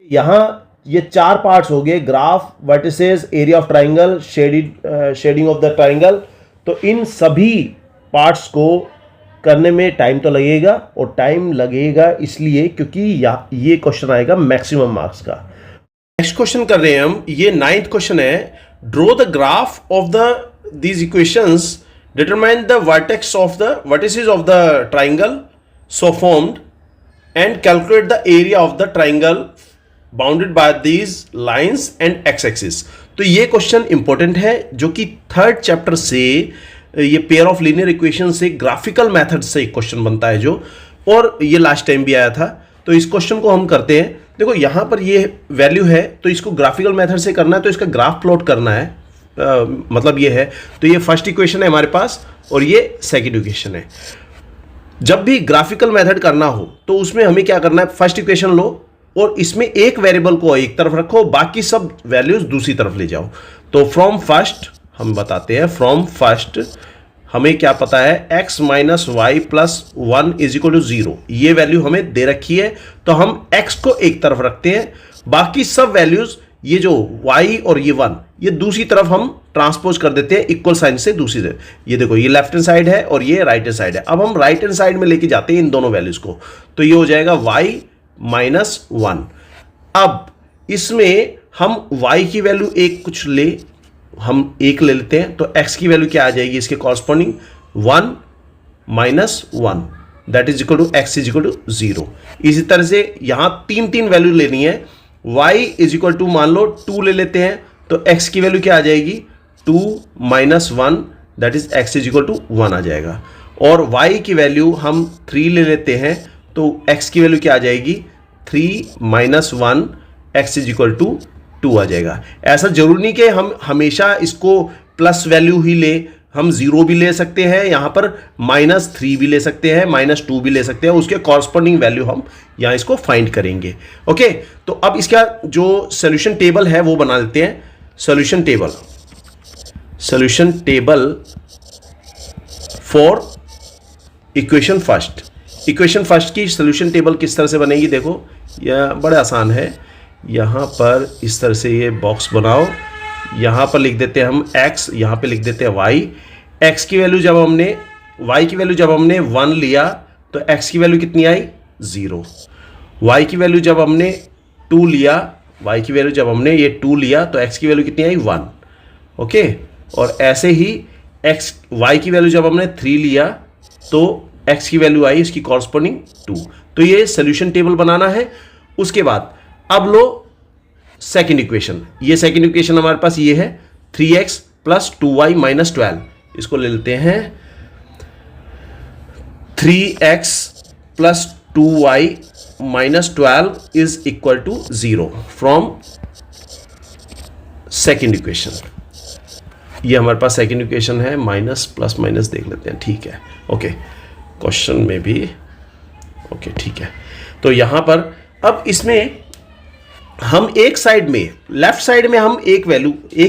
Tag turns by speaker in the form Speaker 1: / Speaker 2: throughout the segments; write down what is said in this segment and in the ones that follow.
Speaker 1: यहाँ ये चार पार्ट्स हो गए, graph, vertices, area of triangle, shedding of the triangle. तो इन सभी पार्ट्स को करने में टाइम तो लगेगा, और टाइम लगेगा इसलिए क्योंकि ये क्वेश्चन आएगा मैक्सिमम मार्क्स का। नेक्स्ट क्वेश्चन कर रहे हैं हम, ये 9th क्वेश्चन है। Draw the graph of these equations, determine the vertex of the vertices of the triangle so formed and calculate the area of the triangle bounded by these lines and x axis. तो ये question important है, जो कि 3rd chapter से ये pair of linear equation से graphical method से एक क्वेश्चन बनता है जो, और ये लास्ट टाइम भी आया था। तो इस क्वेश्चन को हम करते हैं। देखो यहां पर ये वैल्यू है, तो इसको ग्राफिकल मेथड से करना है, तो इसका ग्राफ प्लॉट करना है। मतलब ये है, तो ये फर्स्ट इक्वेशन है हमारे पास और ये सेकंड इक्वेशन है। जब भी ग्राफिकल मेथड करना हो तो उसमें हमें क्या करना है, फर्स्ट इक्वेशन लो और इसमें एक वेरिएबल को एक तरफ रखो, बाकी सब वैल्यूज दूसरी तरफ ले जाओ। तो फ्रॉम फर्स्ट हम बताते हैं, फ्रॉम फर्स्ट हमें क्या पता है, x minus y plus 1 is equal to 0, ये वैल्यू हमें दे रखी है। तो हम x को एक तरफ रखते हैं, बाकी सब वैल्यूज ये जो y और ये 1 ये दूसरी तरफ हम ट्रांसपोज कर देते हैं इक्वल साइन से दूसरी तरफ। ये देखो ये लेफ्ट हैंड साइड है और ये राइट हैंड साइड है। अब हम राइट हैंड साइड में लेके जाते हैं इन दोनों वैल्यूज को, तो ये हो जाएगा y माइनस 1। अब इसमें हम y की वैल्यू एक कुछ ले, हम एक ले लेते हैं, तो x की वैल्यू क्या आ जाएगी इसके corresponding, 1 minus 1 that is equal to x is equal to 0। इसी तरह से यहां तीन वैल्यू लेनी है। y इज इक्वल टू मान लो 2 ले लेते हैं, तो x की वैल्यू क्या आ जाएगी, 2 minus 1 that is x is equal to 1 आ जाएगा। और y की वैल्यू हम 3 ले लेते हैं, तो x की वैल्यू क्या आ जाएगी, 3 minus 1 x is equal to 2 आ जाएगा। ऐसा जरूरी नहीं कि हम हमेशा इसको प्लस वैल्यू ही ले, हम 0 भी ले सकते हैं, यहां पर -3 भी ले सकते हैं, -2 भी ले सकते हैं, उसके कॉरस्पॉन्डिंग वैल्यू हम यहां इसको फाइंड करेंगे। ओके, तो अब इसका जो सॉल्यूशन टेबल है वो बना लेते हैं। Solution table for equation first की सॉल्यूशन टेबल किस तरह से बनेगी, देखो यह बड़ा आसान है। यहां पर इस तरह से ये बॉक्स बनाओ, यहां पर लिख देते हैं हम x, यहां पे लिख देते हैं y। x की वैल्यू जब हमने, y की वैल्यू जब हमने 1 लिया तो x की वैल्यू कितनी आई, 0। y की वैल्यू जब हमने 2 लिया, y की वैल्यू जब हमने ये 2 लिया तो x की वैल्यू कितनी आई, 1। ओके, और ऐसे ही y की वैल्यू जब हमने 3 लिया तो x की वैल्यू आई इसकी कॉरस्पॉन्डिंग 2। तो ये सोल्यूशन टेबल बनाना है। उसके बाद अब लो सेकंड इक्वेशन, ये सेकंड इक्वेशन हमारे पास ये है 3x प्लस 2y माइनस 12। इसको ले लेते हैं, 3x plus 2y minus 12 is equal to 0 from second equation. ये हमारे पास सेकंड इक्वेशन है, माइनस प्लस माइनस देख लेते हैं, ठीक है। ओके, क्वेश्चन में भी ओके ठीक है। तो यहां पर अब इसमें हम एक साइड में, लेफ्ट साइड में हम एक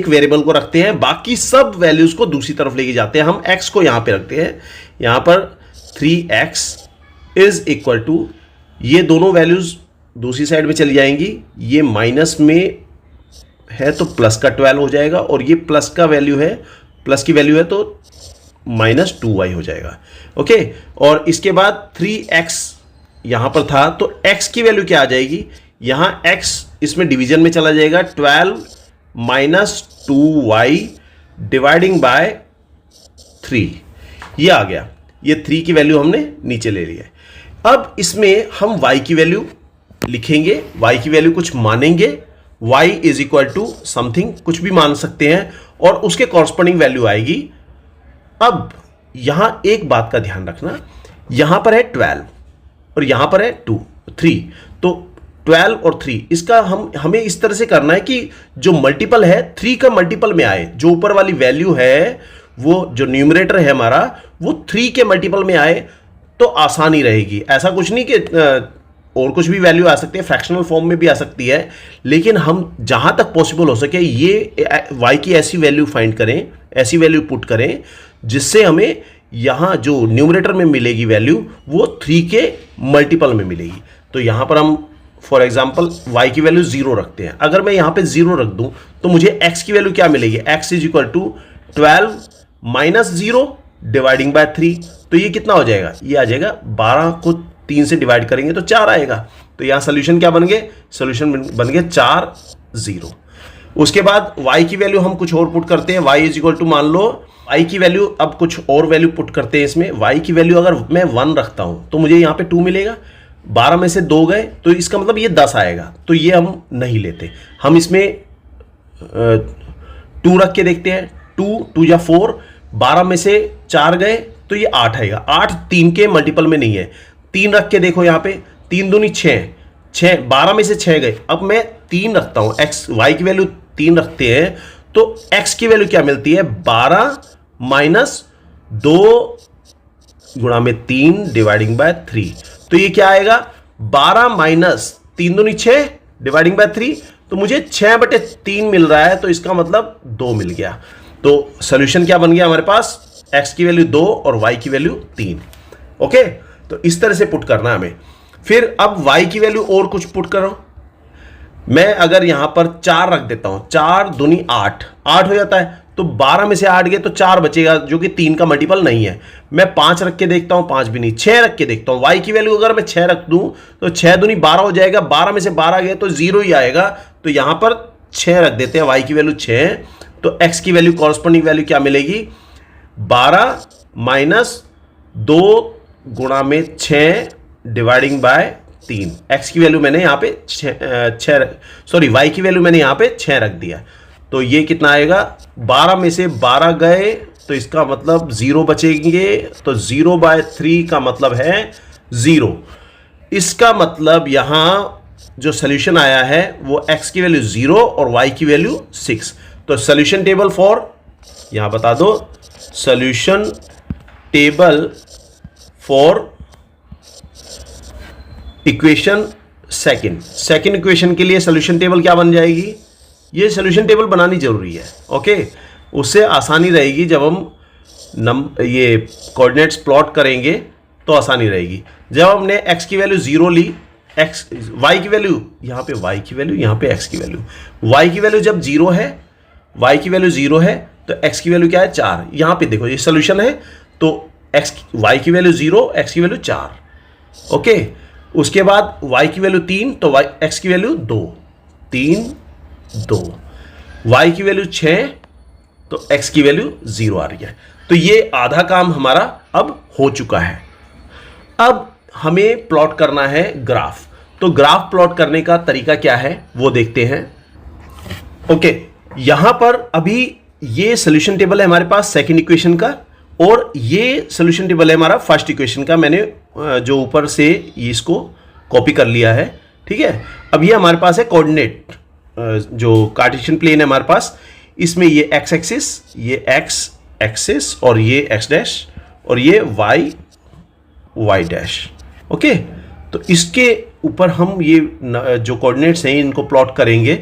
Speaker 1: वेरिएबल को रखते हैं, बाकी सब वैल्यूज को दूसरी तरफ लेके जाते हैं। हम x को यहां पे रखते हैं, यहां पर 3x इज इक्वल टू, ये दोनों वैल्यूज दूसरी साइड में चली जाएंगी, ये माइनस में है तो प्लस का 12 हो जाएगा, और ये प्लस का वैल्यू है, प्लस की वैल्यू है तो माइनस 2y हो जाएगा। ओके, और इसके बाद 3x यहां पर था तो x की वैल्यू क्या आ जाएगी, यहां x इसमें डिवीजन में चला जाएगा, 12 माइनस 2y डिवाइडिंग बाय 3, ये आ गया। ये 3 की वैल्यू हमने नीचे ले ली है। अब इसमें हम y की वैल्यू लिखेंगे, y की वैल्यू कुछ मानेंगे, y is equal to something, कुछ भी मान सकते हैं, और उसके कॉरस्पॉन्डिंग वैल्यू आएगी। अब यहां एक बात का ध्यान रखना, यहां पर है 12 और यहां पर है 3, तो 12 और 3 इसका हमें इस तरह से करना है कि जो मल्टीपल है 3 का मल्टीपल में आए, जो ऊपर वाली वैल्यू है वो जो न्यूमरेटर है हमारा वो 3 के मल्टीपल में आए तो आसानी रहेगी। ऐसा कुछ नहीं कि और कुछ भी वैल्यू आ सकती है, फ्रैक्शनल फॉर्म में भी आ सकती है, लेकिन हम जहां तक पॉसिबल हो सके ये y की ऐसी वैल्यू फाइंड करें, ऐसी वैल्यू पुट करें जिससे हमें यहां जो न्यूमरेटर में मिलेगी वैल्यू वो 3 के मल्टीपल में मिलेगी। तो यहां पर हम फॉर एग्जाम्पल y की वैल्यू 0 रखते हैं, अगर मैं यहां पे 0 रख दूं तो मुझे x की वैल्यू क्या मिलेगी, x is equal to 12 minus 0 dividing by 3। तो ये कितना हो जाएगा, ये आ जाएगा 12 को 3 से डिवाइड करेंगे तो 4 आएगा। तो यहां सोल्यूशन क्या बन गए, सोल्यूशन बन गए 4 0। उसके बाद y की वैल्यू हम कुछ और पुट करते हैं, y इज इक्वल टू मान लो y की वैल्यू, अब कुछ और वैल्यू पुट करते हैं इसमें। y की वैल्यू अगर मैं 1 रखता हूं तो मुझे यहां पे 2 मिलेगा, 12 में से 2 गए तो इसका मतलब ये 10 आएगा, तो ये हम नहीं लेते। हम इसमें 2 रख के देखते हैं, 2 या 4, 12 में से 4 गए तो ये 8 आएगा। 8 3 के मल्टीपल में नहीं है। 3 रख के देखो यहाँ पे, 3 दूनी 6, 12 में से 6 गए। अब मैं 3 रखता हूं, y की वैल्यू 3 रखते हैं तो x की वैल्यू क्या मिलती है, 12 माइनस 2 गुणा में 3 डिवाइडिंग बाय 3। तो ये क्या आएगा, 12 माइनस 3 दूनी 6 डिवाइडिंग बाय 3, तो मुझे 6/3 मिल रहा है, तो इसका मतलब 2 मिल गया। तो सॉल्यूशन क्या बन गया हमारे पास, x की वैल्यू 2 और y की वैल्यू 3। ओके, तो इस तरह से पुट करना है हमें। फिर अब y की वैल्यू और कुछ पुट करो। मैं अगर यहां पर 4 रख देता हूं, 4 दूनी 8 हो जाता है, तो 12 में से 8 गए तो 4 बचेगा जो कि 3 का मल्टीपल नहीं है। मैं 5 रख के देखता हूं, 5 भी नहीं, 6 रख के देखता हूं। y की वैल्यू अगर मैं 6 रख दूं तो 6 दूनी 12 हो जाएगा, 12 में से 12 गए तो 0 ही आएगा, तो यहां पर 6 रख देते हैं, y की वैल्यू 6। तो x की वैल्यू कॉरस्पॉन्डिंग वैल्यू क्या मिलेगी, 12 माइनस 2 गुणा में 6 डिवाइडिंग बाय 3। x की वैल्यू मैंने यहां पे 6 y की वैल्यू मैंने यहां पे 6 रख दिया, तो ये कितना आएगा, 12 में से 12 गए तो इसका मतलब 0 बचेंगे, तो 0/3 का मतलब है 0। इसका मतलब यहां जो सोल्यूशन आया है वो x की वैल्यू 0 और y की वैल्यू 6। तो सोल्यूशन टेबल फॉर, यहां बता दो, solution table for equation second equation के लिए सोल्यूशन टेबल क्या बन जाएगी, ये सोल्यूशन टेबल बनानी जरूरी है। ओके, उससे आसानी रहेगी जब हम ये कोऑर्डिनेट्स प्लॉट करेंगे तो आसानी रहेगी। जब हमने x की वैल्यू 0 ली, y की वैल्यू यहां पे, y की वैल्यू यहां पे, x की वैल्यू, y की वैल्यू जब 0 है, y की वैल्यू 0 है तो x की वैल्यू क्या है, 4। यहां पे देखो ये सोल्यूशन है, तो y की वैल्यू 0, x की वैल्यू 4। ओके, उसके बाद y की वैल्यू 3 तो x की वैल्यू 2, 3 2, y की वैल्यू 6 तो x की वैल्यू 0 आ रही है। तो ये आधा काम हमारा अब हो चुका है। अब हमें प्लॉट करना है ग्राफ। तो ग्राफ प्लॉट करने का तरीका क्या है वो देखते हैं। ओके, यहां पर अभी ये सोल्यूशन टेबल है हमारे पास सेकंड इक्वेशन का, और ये सोल्यूशन टेबल है हमारा फर्स्ट इक्वेशन का। मैंने जो ऊपर से इसको कॉपी कर लिया है, ठीक है। अब ये हमारे पास है कोऑर्डिनेट, जो कार्टेशियन प्लेन है हमारे पास, इसमें ये x एक्सिस, ये x एक्सिस, और ये x डैश, और ये y डैश। ओके, तो इसके ऊपर हम ये जो कोऑर्डिनेट्स हैं इनको प्लॉट करेंगे।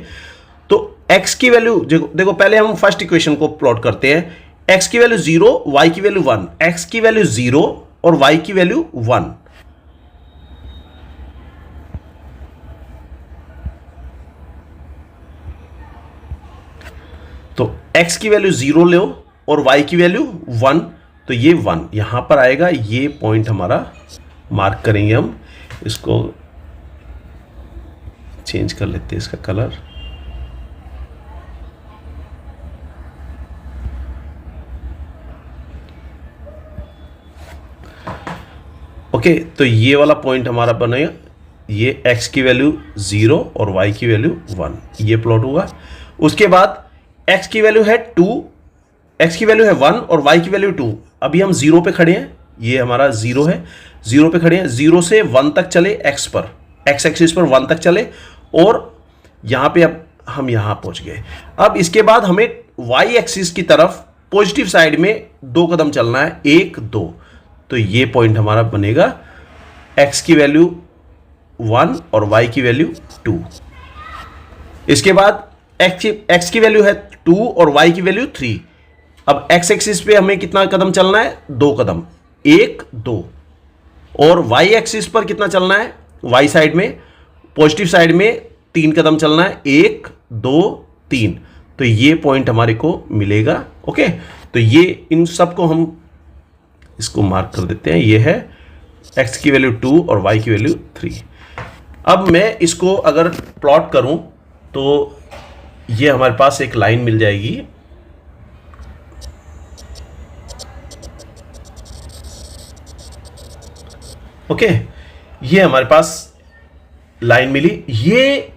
Speaker 1: तो x की वैल्यू देखो, पहले हम फर्स्ट इक्वेशन को प्लॉट करते हैं। x की वैल्यू 0, y की वैल्यू 1, x की वैल्यू 0 और y की वैल्यू 1। तो x की वैल्यू 0 लो और y की वैल्यू 1, तो ये 1 यहां पर आएगा। ये पॉइंट हमारा मार्क करेंगे हम, इसको चेंज कर लेते हैं इसका कलर। ओके, तो ये वाला पॉइंट हमारा बनेगा, ये x की वैल्यू 0 और y की वैल्यू 1, ये प्लॉट हुआ। उसके बाद x की वैल्यू है 2, x की वैल्यू है 1 और y की वैल्यू 2। अभी हम 0 पे खड़े हैं, ये हमारा 0 है, 0 पे खड़े हैं। 0 से 1 तक चले x पर, x एक्सिस पर 1 तक चले, और यहां पे अब हम यहां पहुंच गए। अब इसके बाद हमें y एक्सिस की तरफ पॉजिटिव साइड में 2 कदम चलना है, 1 2। तो ये पॉइंट हमारा बनेगा x की वैल्यू 1 और y की वैल्यू 2। इसके बाद x की वैल्यू है 2 और y की वैल्यू 3। अब x एक्सिस पे हमें कितना कदम चलना है, 2 कदम, 1 2। और y एक्सिस पर कितना चलना है, y साइड में पॉजिटिव साइड में 3 कदम चलना है, 1 2 3, तो ये पॉइंट हमारे को मिलेगा। ओके, तो ये इन सब को हम इसको मार्क कर देते हैं। ये है x की वैल्यू 2 और y की वैल्यू 3। अब मैं इसको अगर प्लॉट करूं तो ये हमारे पास एक लाइन मिल जाएगी। ओके, ये हमारे पास लाइन मिली। ये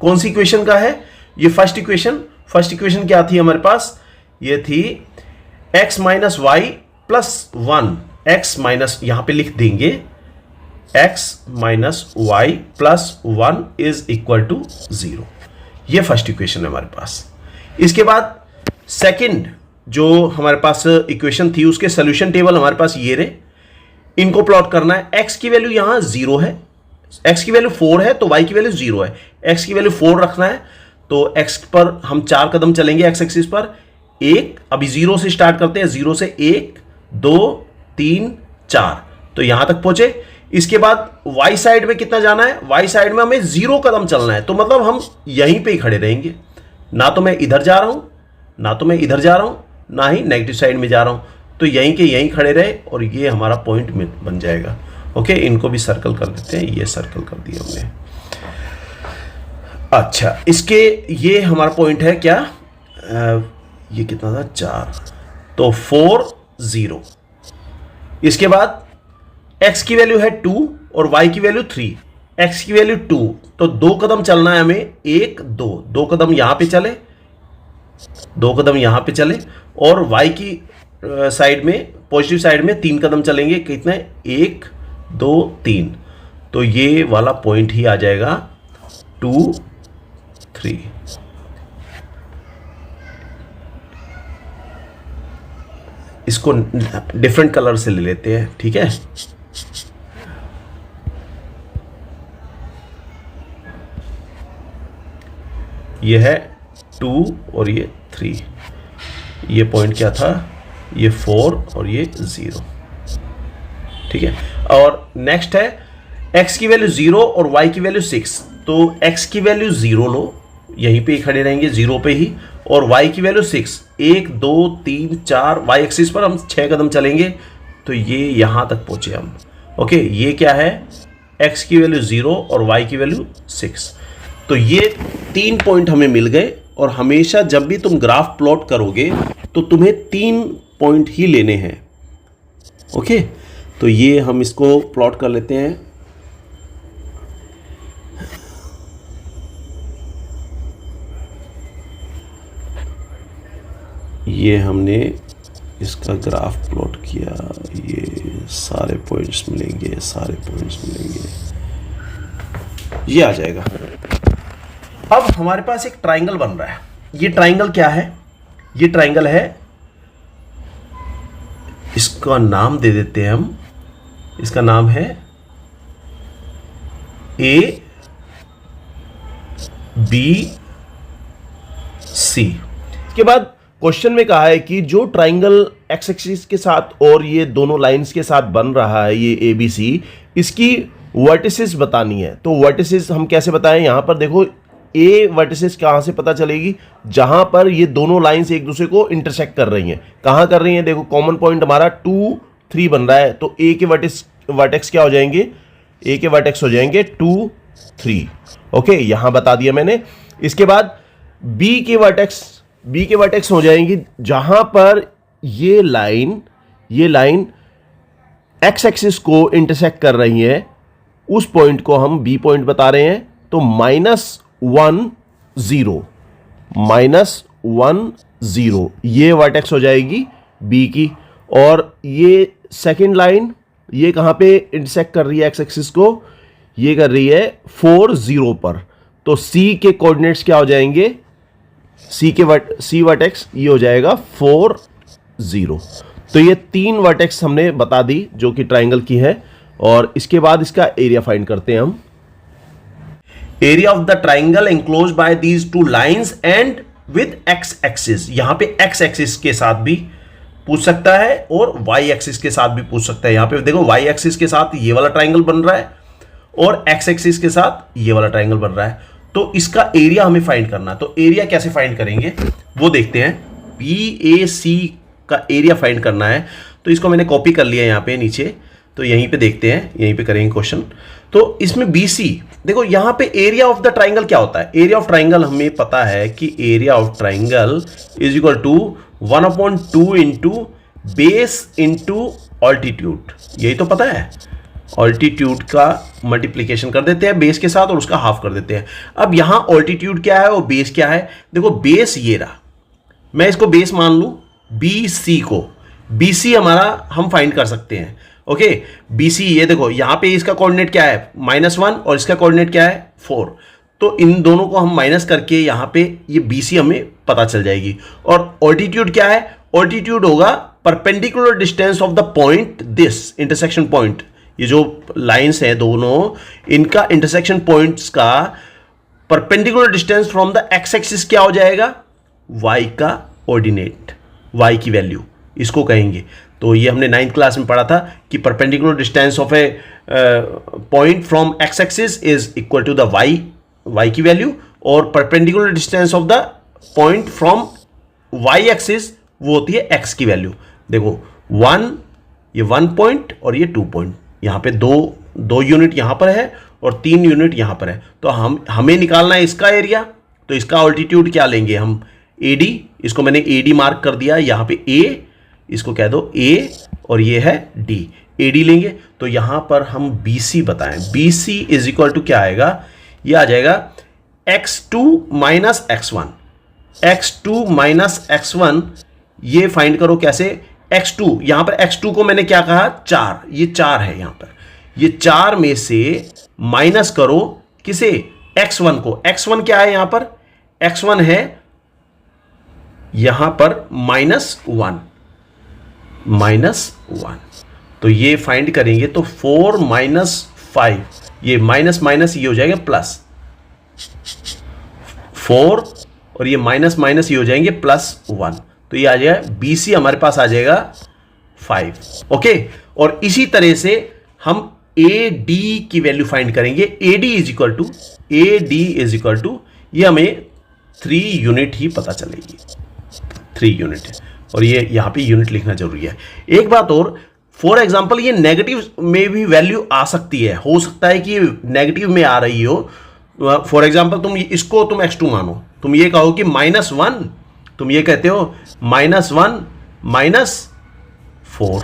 Speaker 1: कौन सी इक्वेशन का है? ये फर्स्ट इक्वेशन। फर्स्ट इक्वेशन क्या थी हमारे पास? ये थी x minus y plus 1, x minus, यहां पे लिख देंगे x minus y plus 1 is equal to 0। ये फर्स्ट इक्वेशन है हमारे पास। इसके बाद सेकंड जो हमारे पास इक्वेशन थी उसके सोल्यूशन टेबल हमारे पास ये रहे। इनको प्लॉट करना है। x की वैल्यू यहां 0 है, x की वैल्यू 4 है तो y की वैल्यू 0 है। x की वैल्यू 4 रखना है तो x पर हम 4 कदम चलेंगे x एक्सिस पर। 1, अभी 0 से स्टार्ट करते हैं, 0 से 1 2 3 4, तो यहां तक पहुंचे। इसके बाद y साइड में कितना जाना है? y साइड में हमें 0 कदम चलना है, तो मतलब हम यहीं पे ही खड़े रहेंगे। ना तो मैं इधर जा रहा हूं, ना तो मैं इधर जा रहा हूं, ना ही नेगेटिव साइड में जा रहा हूं, तो यहीं के यहीं खड़े रहे और ये हमारा पॉइंट बन जाएगा। ओके, इनको भी सर्कल कर देते हैं। ये सर्कल कर दिया हमने। अच्छा, इसके ये हमारा पॉइंट है क्या? ये कितना था? 4, तो 4 0। इसके बाद x की वैल्यू है 2 और y की वैल्यू 3। x की वैल्यू 2, तो 2 कदम चलना है हमें, 1 2 कदम यहां पे चले, 2 कदम यहां पे चले, और y की साइड में, पॉजिटिव साइड में 3 कदम चलेंगे। कितने? 1 2 3, तो ये वाला पॉइंट ही आ जाएगा 2 3। इसको डिफरेंट कलर से ले लेते हैं, ठीक है। ये है 2 और ये 3। ये पॉइंट क्या था? ये 4 और ये 0, ठीक है। और नेक्स्ट है x की वैल्यू 0 और y की वैल्यू 6, तो x की वैल्यू 0 लो, यहीं पे ही खड़े रहेंगे 0 पे ही, और y की वैल्यू 6, 1 2 3 4, y एक्सिस पर हम 6 कदम चलेंगे, तो ये यहां तक पहुंचे हम। ओके, ये क्या है? x की वैल्यू 0 और y की वैल्यू 6, तो ये 3 पॉइंट हमें मिल गए। और हमेशा जब भी तुम ग्राफ प्लॉट करोगे तो तुम्हें 3 पॉइंट ही लेने हैं। ओके, तो ये हम इसको प्लॉट कर लेते हैं। ये हमने इसका ग्राफ प्लॉट किया, ये सारे पॉइंट्स मिलेंगे, सारे पॉइंट्स मिलेंगे, ये आ जाएगा। अब हमारे पास एक ट्राइंगल बन रहा है। ये ट्राइंगल क्या है? ये ट्राइंगल है, इसका नाम दे देते हैं हम, इसका नाम है ए बी सी। इसके बाद क्वेश्चन में कहा है कि जो ट्राइंगल एक्स एक्सिस के साथ और ये दोनों लाइंस के साथ बन रहा है, ये ए बी सी, इसकी वर्टिसेस बतानी है। तो वर्टिसेस हम कैसे बताएं? यहां पर देखो, ए वर्टिसेस कहां से पता चलेगी? जहां पर ये दोनों लाइंस एक दूसरे को इंटरसेक्ट कर रही हैं। कहां कर रही हैं? देखो, कॉमन पॉइंट हमारा 2 3 बन रहा है, तो ए के वर्टेक्स क्या हो जाएंगे? ए के वर्टेक्स हो जाएंगे 2 3। ओके, यहां बता दिया मैंने। इसके बाद बी के वर्टेक्स हो जाएंगी जहां पर ये लाइन एक्स एक्सिस को इंटरसेक्ट कर रही है, उस पॉइंट को हम बी पॉइंट बता रहे हैं। तो -1 0 ये वर्टेक्स हो जाएगी बी की। और ये सेकंड लाइन, ये कहां पे इंटरसेक्ट कर रही है एक्स एक्सिस को? ये कर रही है 4 0 पर। तो सी के कोऑर्डिनेट्स क्या हो जाएंगे? सी वर्टेक्स ये हो जाएगा 4 0। तो ये 3 वर्टेक्स हमने बता दी जो कि ट्राइंगल की है। और इसके बाद इसका एरिया फाइंड करते हैं हम। Area of the triangle enclose by these 2 lines and with x axis. यहां पे एक्स एक्सिस के साथ भी पूछ सकता है और वाई एक्सिस के साथ भी पूछ सकता है। यहां पे देखो, वाई एक्सिस के साथ ये वाला ट्राइंगल बन रहा है और एक्स एक्सिस के साथ ये वाला ट्राइंगल बन रहा है। तो इसका एरिया हमें फाइंड करना है। तो एरिया कैसे फाइंड करेंगे वो देखते हैं। BAC का एरिया फाइंड करना है। तो इसको मैंने कॉपी कर लिया यहाँ पे नीचे, तो यहीं पे देखते हैं, यहीं पे करेंगे क्वेश्चन। तो इसमें BC देखो, यहाँ पे एरिया ऑफ द ट्राइंगल क्या होता है। एरिया ऑफ ट्राइंगल हमें पता है कि area of triangle is equal to 1/2 into base into altitude. यही तो पता है, ऑल्टीट्यूड का मल्टीप्लीकेशन कर देते हैं बेस के साथ और उसका हाफ कर देते हैं। अब यहां ऑल्टीट्यूड क्या है और बेस क्या है। देखो बेस ये रहा, मैं इसको बेस मान लूं, BC को, BC हमारा हम फाइंड कर सकते हैं। ओके, BC ये देखो, यहां पे इसका कोऑर्डिनेट क्या है -1 और इसका कोऑर्डिनेट क्या है 4। तो इन दोनों को हम माइनस करके यहां पे ये BC हमें पता चल जाएगी। और ऑल्टीट्यूड क्या है, ऑल्टीट्यूड होगा perpendicular distance of the point this intersection point. ये जो लाइंस हैं दोनों, इनका इंटरसेक्शन पॉइंट्स का perpendicular distance from the x axis क्या हो जाएगा, y का ऑर्डिनेट, y की वैल्यू इसको कहेंगे। तो ये हमने 9th क्लास में पढ़ा था कि perpendicular distance of a point from x axis is equal to the y की वैल्यू, और perpendicular distance of the point from y axis वो होती है x की वैल्यू। देखो 1, ये 1 पॉइंट और ये 2 पॉइंट, यहाँ पे दो यूनिट यहाँ पर है और 3 यूनिट यहाँ पर है। तो हमें निकालना है इसका एरिया। तो इसका ऑल्टीट्यूड क्या लेंगे हम, AD, इसको मैंने AD मार्क कर दिया, यहाँ पे A, इसको कह दो A और ये है D, AD लेंगे। तो यहाँ पर हम BC बताएं, BC इज इक्वल टू क्या आएगा, ये आ जाएगा x2 minus x1। x2 minus x1 ये फाइंड करो कैसे, x2, यहां पर x2 को मैंने क्या कहा 4, ये 4 है यहां पर, ये 4 में से माइनस करो किसे, x1 को। x1 क्या है यहां पर, x1 है यहां पर -1, तो ये फाइंड करेंगे तो 4 - 5, ये माइनस माइनस ये हो जाएगा प्लस, 4 और ये माइनस माइनस ये हो जाएंगे +1। तो ये आ जाएगा BC हमारे पास आ जाएगा 5। ओके, और इसी तरह से हम AD की वैल्यू फाइंड करेंगे। AD इज इक्वल टू ये हमें 3 यूनिट ही पता चलेगी, 3 यूनिट है, और ये यहां पे यूनिट लिखना जरूरी है। एक बात और, फॉर एग्जाम्पल ये नेगेटिव में भी वैल्यू आ सकती है, हो सकता है कि नेगेटिव में आ रही हो। फॉर एग्जाम्पल तुम इसको तुम x2 मानो, तुम ये कहो कि -1, तुम ये कहते हो -1 - 4,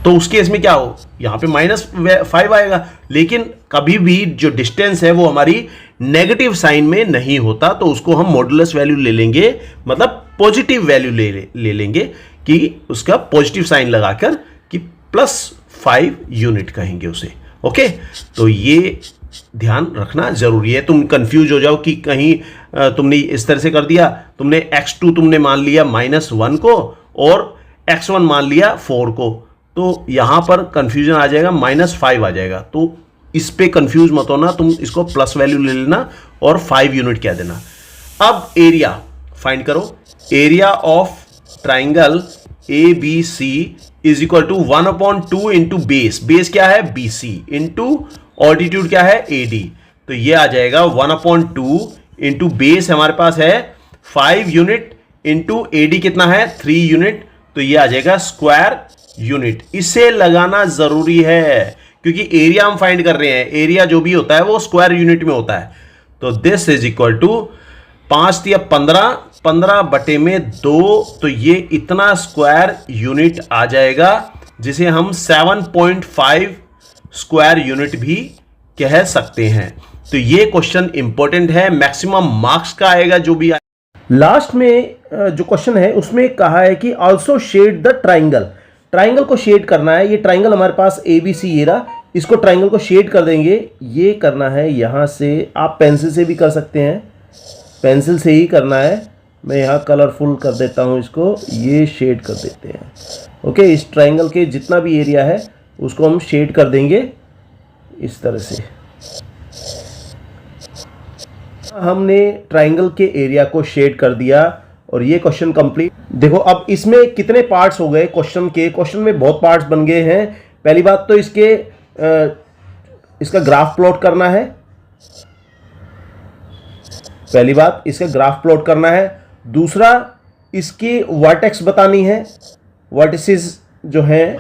Speaker 1: तो उस केस में क्या हो, यहां पे -5 आएगा। लेकिन कभी भी जो डिस्टेंस है वो हमारी नेगेटिव साइन में नहीं होता, तो उसको हम मॉडुलस वैल्यू ले लेंगे, मतलब पॉजिटिव वैल्यू ले लेंगे कि उसका पॉजिटिव साइन लगाकर कि +5 यूनिट कहेंगे उसे। ओके, तो ये ध्यान रखना जरूरी है। तुम कंफ्यूज हो जाओ कि कहीं तुमने इस तरह से कर दिया, तुमने x2 तुमने मान लिया -1 को और x1 मान लिया 4 को, तो यहां पर कंफ्यूजन आ जाएगा, -5 आ जाएगा। तो इस पे कंफ्यूज मत होना, तुम इसको प्लस वैल्यू ले लेना और 5 यूनिट कह देना। अब एरिया फाइंड करो, area of triangle ABC is equal to 1/2 into base क्या है BC इंटू ऑल्टीट्यूड क्या है AD। तो ये आ जाएगा 1/2 इंटू बेस हमारे पास है 5 यूनिट इंटू AD कितना है 3 यूनिट, तो ये आ जाएगा स्क्वायर यूनिट। इसे लगाना जरूरी है क्योंकि एरिया हम फाइंड कर रहे हैं, एरिया जो भी होता है वो स्क्वायर यूनिट में होता है। तो दिस इज इक्वल टू 5 या 15/2, तो ये इतना स्क्वायर यूनिट आ जाएगा, जिसे हम 7.5 स्क्वायर यूनिट भी कह सकते हैं। तो ये क्वेश्चन इंपॉर्टेंट है, मैक्सिमम मार्क्स का आएगा जो भी आएगा। लास्ट में जो क्वेश्चन है उसमें कहा है कि also shade the triangle, triangle को शेड करना है। ये ट्राइंगल हमारे पास ABC ये रहा, इसको ट्राइंगल को शेड कर देंगे। ये करना है यहां से, आप पेंसिल से भी कर सकते हैं, पेंसिल से ही करना है। मैं यहाँ कलरफुल कर देता हूँ इसको, ये शेड कर देते हैं। ओके, इस ट्राइंगल के जितना भी एरिया है उसको हम शेड कर देंगे इस तरह से। हमने ट्राइंगल के एरिया को शेड कर दिया और ये क्वेश्चन कंप्लीट। देखो अब इसमें कितने पार्ट्स हो गए क्वेश्चन के, क्वेश्चन में बहुत पार्ट्स बन गए हैं। पहली बात तो इसके इसका ग्राफ प्लॉट करना है। पहली बात, इसका ग्राफ प्लॉट करना है। दूसरा, इसकी वर्टेक्स बतानी है, वर्टिसेस जो हैं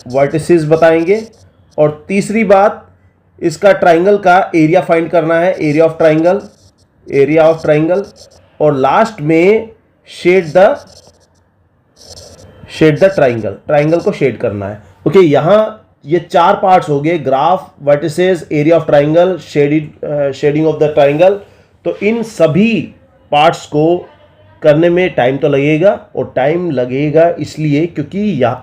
Speaker 1: वर्टिसेस बताएंगे। और तीसरी बात, इसका ट्राइंगल का एरिया फाइंड करना है, एरिया ऑफ ट्राइंगल। और लास्ट में शेड द ट्राइंगल को शेड करना है। ओके, यहां ये 4 पार्ट्स हो गए, graph, vertices, area of triangle, shedding of the triangle. तो इन सभी पार्ट्स को करने में टाइम तो लगेगा, और टाइम लगेगा इसलिए क्योंकि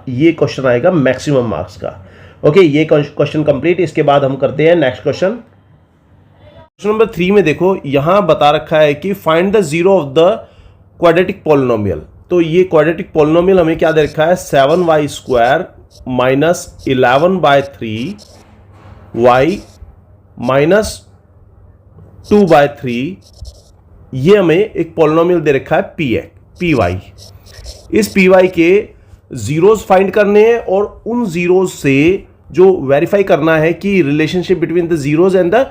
Speaker 1: ये क्वेश्चन आएगा मैक्सिमम मार्क्स का। ओके, ये क्वेश्चन कंप्लीट। इसके बाद हम करते हैं नेक्स्ट क्वेश्चन। क्वेश्चन नंबर 3 में देखो, यहां बता रखा है कि find the zero of the quadratic polynomial. तो ये क्वाड्रेटिक पॉलिनोमियल हमें क्या दे रखा है, 7y² माइनस 11/3y माइनस 2/3। ये हमें एक पॉलिनोमियल दे रखा है py। इस py के जीरोस फाइंड करने हैं, और उन जीरोस से जो वेरीफाई करना है कि relationship between the zeros and the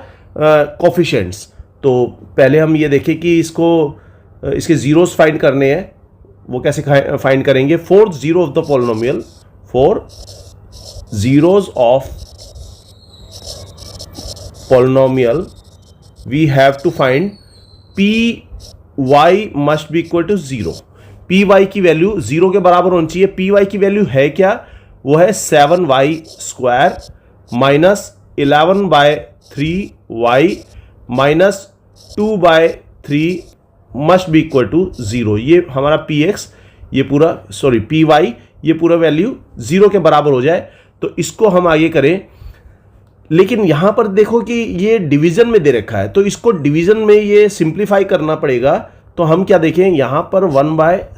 Speaker 1: coefficients. तो पहले हम ये देखें कि इसके जीरोस फाइंड करने हैं, वो कैसे फाइंड करेंगे। Fourth zero of the polynomial, 4 zeros of polynomial, we have to find py must be equal to 0। py की वैल्यू 0 के बराबर होनी चाहिए। py की वैल्यू है क्या, वो है 7y² minus 11/3y minus 2/3 must be equal to 0। ये हमारा px, ये पूरा py, ये पूरा वैल्यू 0 के बराबर हो जाए। तो इसको हम आगे करें, लेकिन यहां पर देखो कि ये डिवीजन में दे रखा है, तो इसको डिवीजन में ये सिंप्लीफाई करना पड़ेगा। तो हम क्या देखें, यहां पर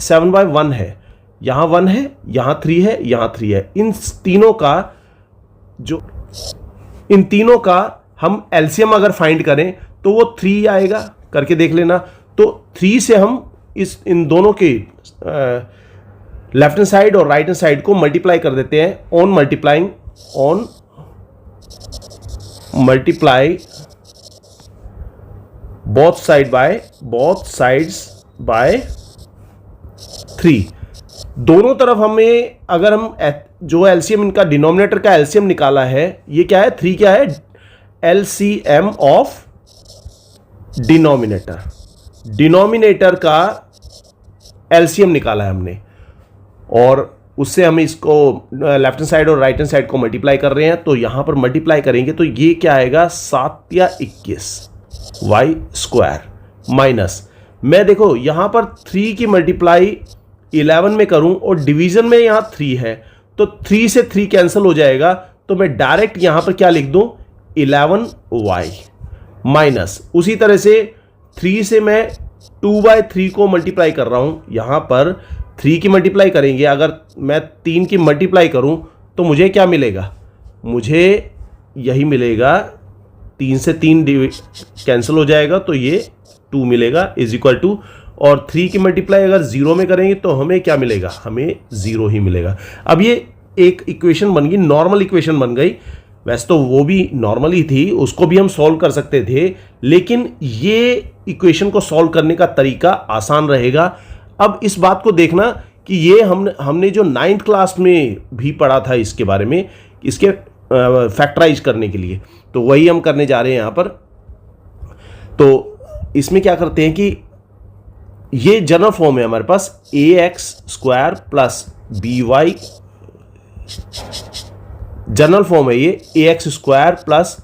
Speaker 1: 7/1 है, यहां 1 है, यहां 3 है, यहां 3 है। इन तीनों का हम एलसीएम अगर फाइंड करें तो वो 3 आएगा, करके देख लेना। तो 3 से हम इन दोनों के लेफ्ट हैंड साइड और राइट हैंड साइड को मल्टीप्लाई कर देते हैं। On multiply both sides by 3। दोनों तरफ हमें, अगर हम जो एलसीएम इनका डिनोमिनेटर का एलसीएम निकाला है, ये क्या है, 3 क्या है, एलसीएम ऑफ डिनोमिनेटर का एलसीएम निकाला है हमने, और उससे हम इसको लेफ्ट हैंड साइड और राइट हैंड साइड को मल्टीप्लाई कर रहे हैं। तो यहां पर मल्टीप्लाई करेंगे तो ये क्या आएगा, 7 या 21y² माइनस, मैं देखो यहां पर 3 की मल्टीप्लाई 11 में करूं और डिवीजन में यहां 3 है, तो 3 से 3 कैंसिल हो जाएगा। तो मैं डायरेक्ट यहां पर क्या लिख दूं, 11y माइनस, उसी तरह से 3 से मैं 2/3 को मल्टीप्लाई कर रहा हूं। यहां पर 3 की मल्टीप्लाई करेंगे, अगर मैं 3 की मल्टीप्लाई करूं तो मुझे क्या मिलेगा, मुझे यही मिलेगा, 3 से 3 कैंसिल हो जाएगा, तो ये 2 मिलेगा इज इक्वल टू, और 3 की मल्टीप्लाई अगर 0 में करेंगे तो हमें क्या मिलेगा, हमें 0 ही मिलेगा। अब ये एक इक्वेशन बन गई, नॉर्मल इक्वेशन बन गई। वैसे तो वो भी नॉर्मल ही थी, उसको भी हम सॉल्व कर सकते थे, लेकिन ये इक्वेशन को सॉल्व करने का तरीका आसान रहेगा। अब इस बात को देखना कि ये हमने जो 9th क्लास में भी पढ़ा था इसके बारे में, इसके फैक्टराइज करने के लिए, तो वही हम करने जा रहे हैं यहां पर। तो इसमें क्या करते हैं कि ये जनरल फॉर्म है हमारे पास, ax² plus by, general form है ये, ax² plus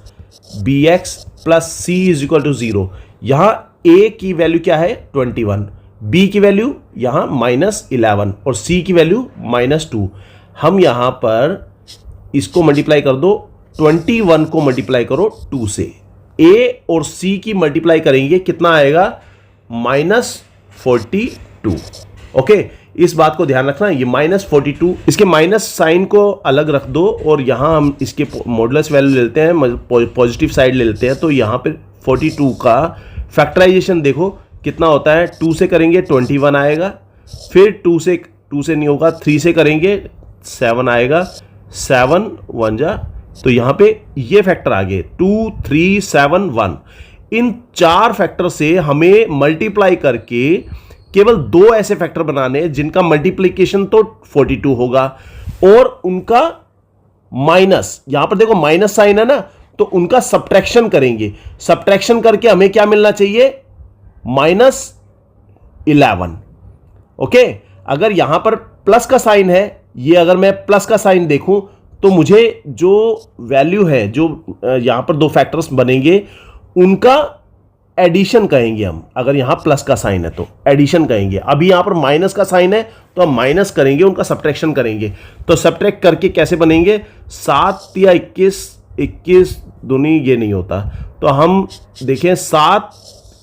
Speaker 1: bx plus c is equal to 0। यहां a की वैल्यू क्या है, 21, b की वैल्यू यहां -11 और c की वैल्यू -2। हम यहां पर इसको मल्टीप्लाई कर दो, 21 को मल्टीप्लाई करो 2 से, a और c की मल्टीप्लाई करेंगे, कितना आएगा, -42। ओके, इस बात को ध्यान रखना, ये -42, इसके माइनस साइन को अलग रख दो, और यहां हम इसके मॉडुलस वैल्यू लेते हैं, पॉजिटिव साइड ले लेते हैं। तो यहां पे 42 का फैक्टराइजेशन देखो कितना होता है, 2 से करेंगे 21 आएगा, फिर 2 से नहीं होगा, 3 से करेंगे 7 आएगा, 7 1 जा तो यहां पे ये फैक्टर आ गए 2 3 7 1। इन 4 फैक्टर से हमें मल्टीप्लाई करके केवल 2 ऐसे फैक्टर बनाने जिनका मल्टीप्लीकेशन तो 42 होगा और उनका माइनस, यहां पर देखो माइनस साइन है ना, तो उनका सब्ट्रैक्शन करेंगे। सब्ट्रैक्शन करके हमें क्या मिलना चाहिए? -11। ओके, अगर यहां पर प्लस का साइन है, ये अगर मैं प्लस का साइन देखूं तो मुझे जो वैल्यू है, जो यहां पर 2 फैक्टर्स बनेंगे उनका एडिशन कहेंगे हम। अगर यहां प्लस का साइन है तो एडिशन कहेंगे। अभी यहां पर माइनस का साइन है तो हम माइनस करेंगे, उनका सब्ट्रैक्शन करेंगे। तो सब्ट्रैक्ट करके कैसे बनेंगे? 7 या 21 दूनी ये नहीं होता, तो हम देखें 7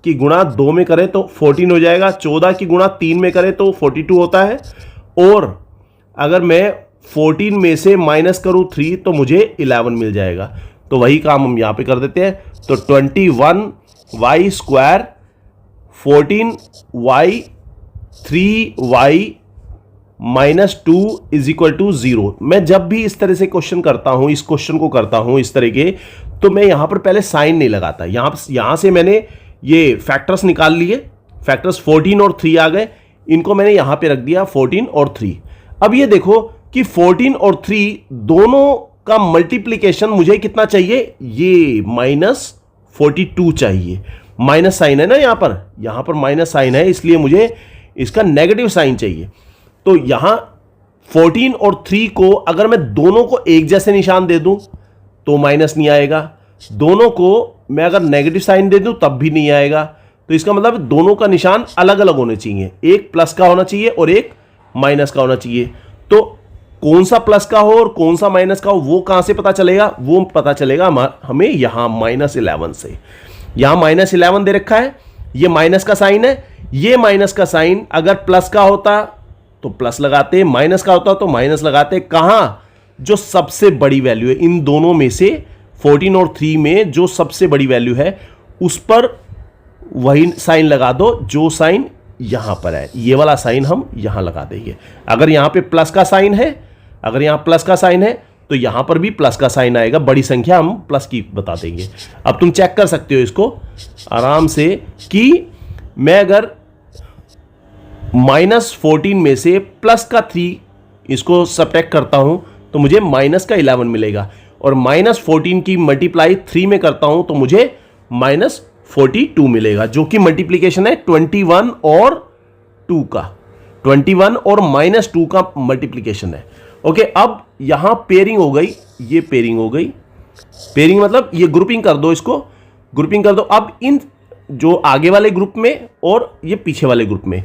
Speaker 1: की गुणा 2 में करें तो 14 हो जाएगा, 14 की गुणा 3 में करें तो 42 होता है, और अगर मैं 14 में से माइनस करूं 3 तो मुझे 11 मिल जाएगा। तो वही काम हम यहां पे कर देते हैं। तो 21y square 14y 3y -2 is equal to 0। मैं जब भी इस तरह से क्वेश्चन करता हूं, इस क्वेश्चन को करता हूं इस तरह के, तो मैं यहां पर पहले साइन नहीं लगाता। यहां से मैंने ये फैक्टर्स निकाल लिए, फैक्टर्स 14 और 3 आ गए, इनको मैंने यहां पे रख दिया 14 और 3। अब ये देखो कि 14 और 3 दोनों का मल्टीप्लीकेशन मुझे कितना चाहिए? ये -42 चाहिए। माइनस साइन है ना यहां पर माइनस साइन है, इसलिए मुझे इसका नेगेटिव साइन चाहिए। तो यहां 14 और 3 को अगर मैं दोनों को एक जैसे निशान दे दूं तो माइनस नहीं आएगा, दोनों को मैं अगर नेगेटिव साइन दे दूं तब भी नहीं आएगा। तो इसका मतलब दोनों का निशान अलग अलग होने चाहिए, एक प्लस का होना चाहिए और एक माइनस का होना चाहिए। तो कौन सा प्लस का हो और कौन सा माइनस का हो वो कहां से पता चलेगा? वो पता चलेगा हमें यहां -11 से। यहां -11 दे रखा है, ये माइनस का साइन है, ये माइनस का साइन अगर प्लस का होता तो प्लस लगाते, माइनस का होता तो माइनस लगाते। कहां? जो सबसे बड़ी वैल्यू है इन दोनों में से, 14 और 3 में जो सबसे बड़ी वैल्यू है उस पर वही साइन लगा दो जो साइन यहां पर है। ये वाला साइन हम यहां लगा देंगे। अगर यहां पे प्लस का साइन है, अगर यहां प्लस का साइन है तो यहां पर भी प्लस का साइन आएगा, बड़ी संख्या हम प्लस की बता देंगे। अब तुम चेक कर सकते हो इसको आराम से कि मैं अगर -14 में से प्लस का 3 इसको सब्ट्रैक्ट करता हूं तो मुझे -11 मिलेगा, और -14 की मल्टीप्लाई 3 में करता हूं तो मुझे -42 मिलेगा, जो कि मल्टीप्लीकेशन है 21 और 2 का, 21 और -2 का मल्टीप्लीकेशन है। ओके, अब यहां पेयरिंग हो गई, ये पेयरिंग हो गई। पेयरिंग मतलब ये ग्रुपिंग कर दो, इसको ग्रुपिंग कर दो। अब इन जो आगे वाले ग्रुप में और ये पीछे वाले ग्रुप में,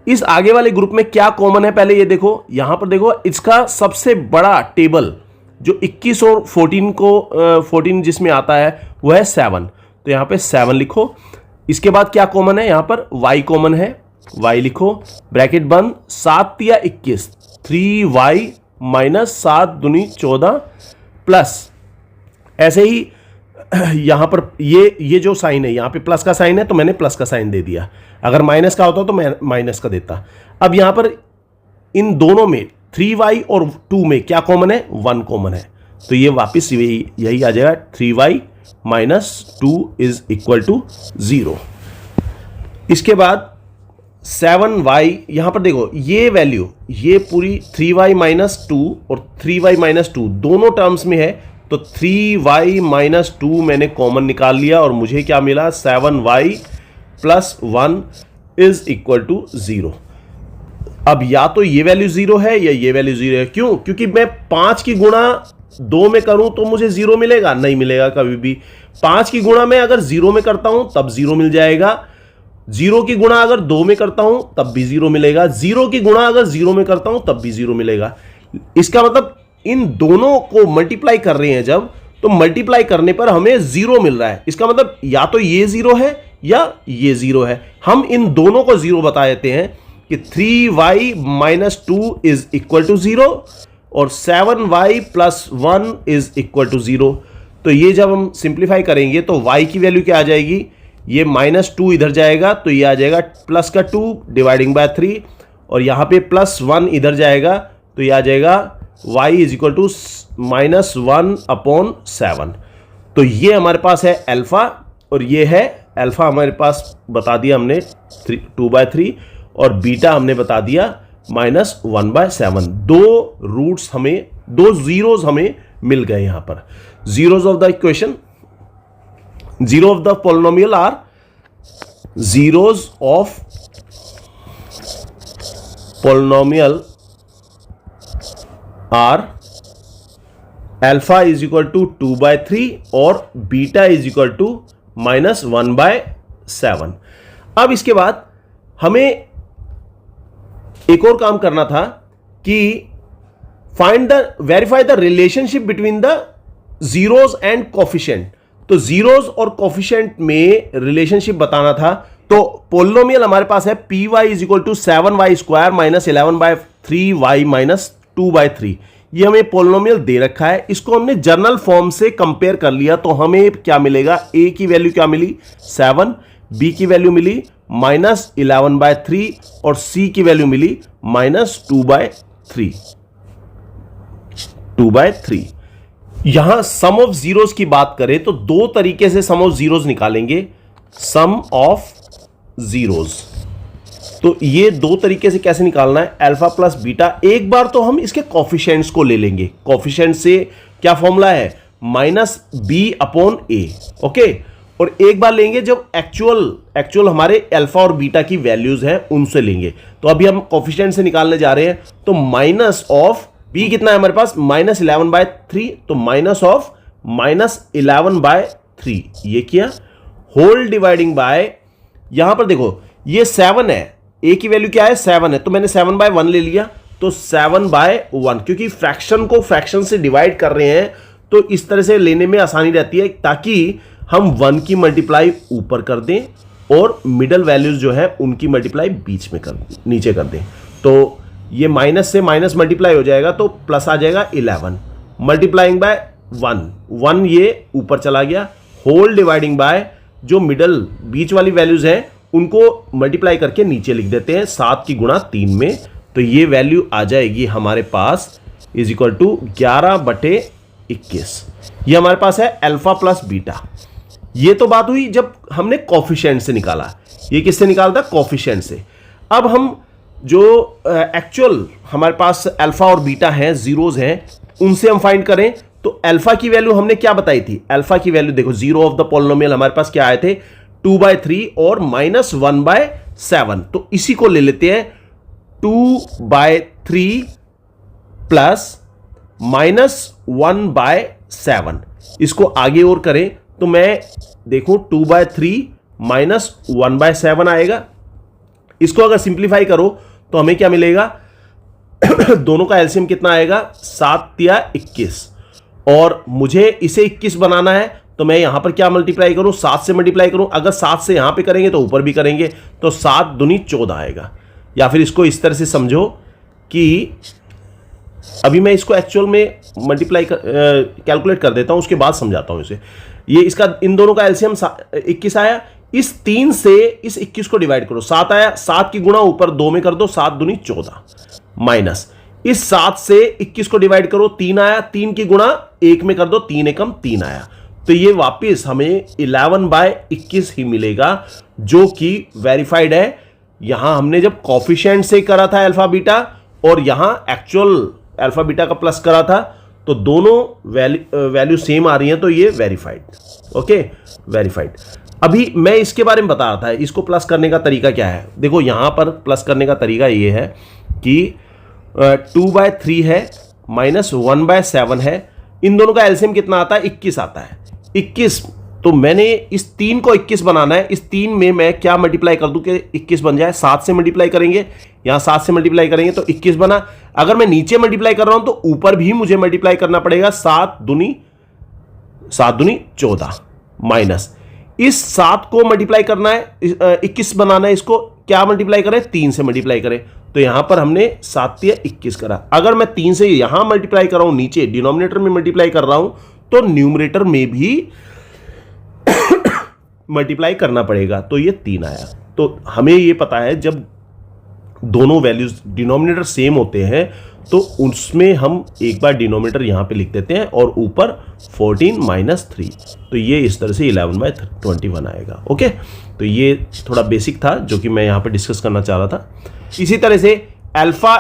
Speaker 1: इस आगे वाले ग्रुप में क्या कॉमन है पहले ये देखो। यहां पर देखो इसका सबसे बड़ा टेबल जो 21 और 14 को 14 जिसमें आता है वो है 7, तो यहां पे 7 लिखो। इसके बाद क्या कॉमन है? यहां पर y कॉमन है, y लिखो, ब्रैकेट बंद, 7 या 21, 3y -7 दूनी 14 प्लस, ऐसे ही यहां पर ये जो साइन है, यहां पे प्लस का साइन है तो मैंने प्लस का साइन दे दिया, अगर माइनस का होता तो मैं माइनस का देता। अब यहां पर इन दोनों में 3y और 2 में क्या कॉमन है? 1 कॉमन है, तो ये वापस यही आ जाएगा, 3y -2 इज इक्वल टू 0। इसके बाद 7y, यहां पर देखो ये वैल्यू, ये पूरी 3y -2 और 3y -2 दोनों टर्म्स में है, तो 3y -2 मैंने कॉमन निकाल लिया और मुझे क्या मिला? 7y + 1 is equal to 0। अब या तो ये वैल्यू 0 है या ये वैल्यू 0 है। क्यों? क्योंकि मैं 5 की गुणा 2 में करूं तो मुझे 0 मिलेगा? नहीं मिलेगा कभी भी। 5 की गुणा मैं अगर 0 में करता हूं तब 0 मिल जाएगा, 0 की गुणा अगर 2 में करता हूं तब भी 0 मिलेगा, 0 की गुणा अगर 0 में करता हूं तब भी 0 मिलेगा। इसका मतलब इन दोनों को मल्टीप्लाई कर रहे हैं जब, तो मल्टीप्लाई करने पर हमें 0 मिल रहा है। इसका मतलब या तो ये 0 है या ये 0 है। हम इन दोनों को 0 बता देते हैं कि 3y -2 इज इक्वल टू 0 और 7y + 1 इज इक्वल टू 0। तो ये जब हम सिंप्लीफाई करेंगे तो y की वैल्यू क्या आ जाएगी? ये -2 इधर जाएगा तो ये आ जाएगा प्लस का 2 डिवाइडिंग बाय 3, और यहां पे +1 इधर जाएगा तो ये आ जाएगा y इज इक्वल टू -1/7। तो ये हमारे पास है अल्फा और ये है अल्फा हमारे पास बता दिया हमने 2/3 और बीटा हमने बता दिया -1/7। दो रूट्स हमें, दो जीरोस हमें मिल गए यहां पर। Zeros of the equation, zero of the polynomial are, zeros of polynomial are alpha is equal to 2/3 और बीटा इज इक्वल टू -1/7। अब इसके बाद हमें एक और काम करना था कि find the verify the relationship between the zeros and coefficient. तो जीरोस और कोफिशिएंट में रिलेशनशिप बताना था। तो पोलिनोमियल हमारे पास है p y is equal to 7y² - 11/3y - 2/3। ये हमें पोलिनोमियल दे रखा है, इसको हमने जर्नल फॉर्म से कंपेयर कर लिया तो हमें क्या मिलेगा, a की वैल्यू क्या मिली 7, b की वैल्यू मिली -11/3 और c की वैल्यू मिली -2/3। यहां सम ऑफ जीरोस की बात करें तो दो तरीके से सम ऑफ जीरोस निकालेंगे। सम ऑफ जीरोस, तो ये दो तरीके से कैसे निकालना है, अल्फा प्लस बीटा। एक बार तो हम इसके कॉफिशिएंट्स को ले लेंगे। कॉफिशिएंट से क्या फॉर्मूला है, -b/a। ओके, और एक बार लेंगे जब एक्चुअल हमारे अल्फा और बीटा की वैल्यूज हैं उनसे लेंगे। तो अभी हम कॉफिशिएंट से निकालने जा रहे हैं। तो माइनस ऑफ b कितना है हमारे पास -11/3, तो माइनस ऑफ -11/3 ये किया, होल डिवाइडिंग बाय, यहां पर देखो ये 7 है, a की वैल्यू क्या है 7 है, तो मैंने 7/1 ले लिया। तो 7/1, क्योंकि फ्रैक्शन को फ्रैक्शन से डिवाइड कर रहे हैं तो इस तरह से लेने में आसानी रहती है, ताकि हम 1 की मल्टीप्लाई ऊपर कर दें और मिडल वैल्यूज जो है उनकी मल्टीप्लाई बीच में नीचे कर दें। तो ये माइनस से माइनस मल्टीप्लाई हो जाएगा तो प्लस आ जाएगा 11 मल्टीप्लाइंग बाय 1 ये ऊपर चला गया, होल डिवाइडिंग बाय जो मिडल बीच वाली वैल्यूज हैं उनको मल्टीप्लाई करके नीचे लिख देते हैं 7 की गुणा 3 में। तो ये वैल्यू आ जाएगी हमारे पास इज इक्वल टू 11/21। ये हमारे पास है अल्फा प्लस बीटा। ये तो बात हुई जब हमने कॉफिशिएंट से निकाला। ये किससे निकालता, कॉफिशिएंट से। अब हम जो एक्चुअल हमारे पास अल्फा और बीटा हैं, जीरोज हैं, उनसे हम फाइंड करें तो अल्फा की वैल्यू हमने क्या बताई थी, अल्फा की वैल्यू देखो, जीरो ऑफ द पॉलिनोमियल हमारे पास क्या आए थे 2/3 और -1/7। तो इसी को ले लेते हैं 2/3 प्लस -1/7। इसको आगे और करें तो मैं देखूं 2/3 -1/7 आएगा। इसको अगर सिंप्लीफाई करो तो हमें क्या मिलेगा दोनों का एलसीएम कितना आएगा 7 या 21, और मुझे इसे 21 बनाना है तो मैं यहां पर क्या मल्टीप्लाई करूं, 7 से मल्टीप्लाई करूं। अगर 7 से यहां पे करेंगे तो ऊपर भी करेंगे, तो 7 दूनी 14 आएगा। या फिर इसको इस तरह से समझो कि अभी मैं इसको एक्चुअल में मल्टीप्लाई कैलकुलेट कर देता हूं, उसके बाद समझाता हूं इसे। ये इसका इन दोनों का एलसीएम 21 आया, इस 3 से इस 21 को डिवाइड करो, 7 आया, 7 की गुणा ऊपर 2 में कर दो, 7 दूनी 14, माइनस इस 7 से 21 को डिवाइड करो, 3 आया, 3 की गुणा 1 में कर दो, 3 एकम 3 आया। तो ये वापस हमें 11/21 ही मिलेगा, जो कि वेरीफाइड है। यहां हमने जब कॉफिशिएंट से करा था अल्फा बीटा और यहां एक्चुअल अल्फा बीटा का प्लस करा था, तो दोनों वैल्यू सेम आ रही हैं, तो ये वेरीफाइड। Okay, verified. अभी मैं इसके बारे में बता रहा था, इसको प्लस करने का तरीका क्या है। देखो यहां पर प्लस करने का तरीका ये है कि 2/3 है -1/7 है, इन दोनों का एलसीएम कितना आता है 21 आता है। 21, तो मैंने इस 3 को 21 बनाना है। इस 3 में मैं क्या मल्टीप्लाई कर दूं कि 21 बन जाए, 7 से मल्टीप्लाई करेंगे, यहां 7 से मल्टीप्लाई करेंगे तो 21 बना। अगर मैं नीचे मल्टीप्लाई कर रहा हूं तो ऊपर भी मुझे मल्टीप्लाई करना पड़ेगा, 7 दूनी 14 माइनस इस 7 को मल्टीप्लाई करना है, 21 बनाना है। इसको क्या मल्टीप्लाई करें, 3 से मल्टीप्लाई करें, तो यहां पर हमने 7 या 21 करा। अगर मैं 3 से यहां मल्टीप्लाई कर रहा हूं, नीचे डिनोमिनेटर में मल्टीप्लाई कर रहा हूं, तो न्यूमरेटर में भी मल्टीप्लाई करना पड़ेगा, तो ये 3 आया। तो हमें ये पता है जब दोनों वैल्यूज डिनोमिनेटर सेम होते हैं तो उसमें हम एक बार डिनोमिनेटर यहाँ पे लिख देते हैं और ऊपर 14 माइनस 3, तो ये इस तरह से 11/21 आएगा। ओके, तो ये थोड़ा बेसिक था जो कि मैं यहाँ पे डिस्कस करना चाह रहा था। इसी तरह से अल्फा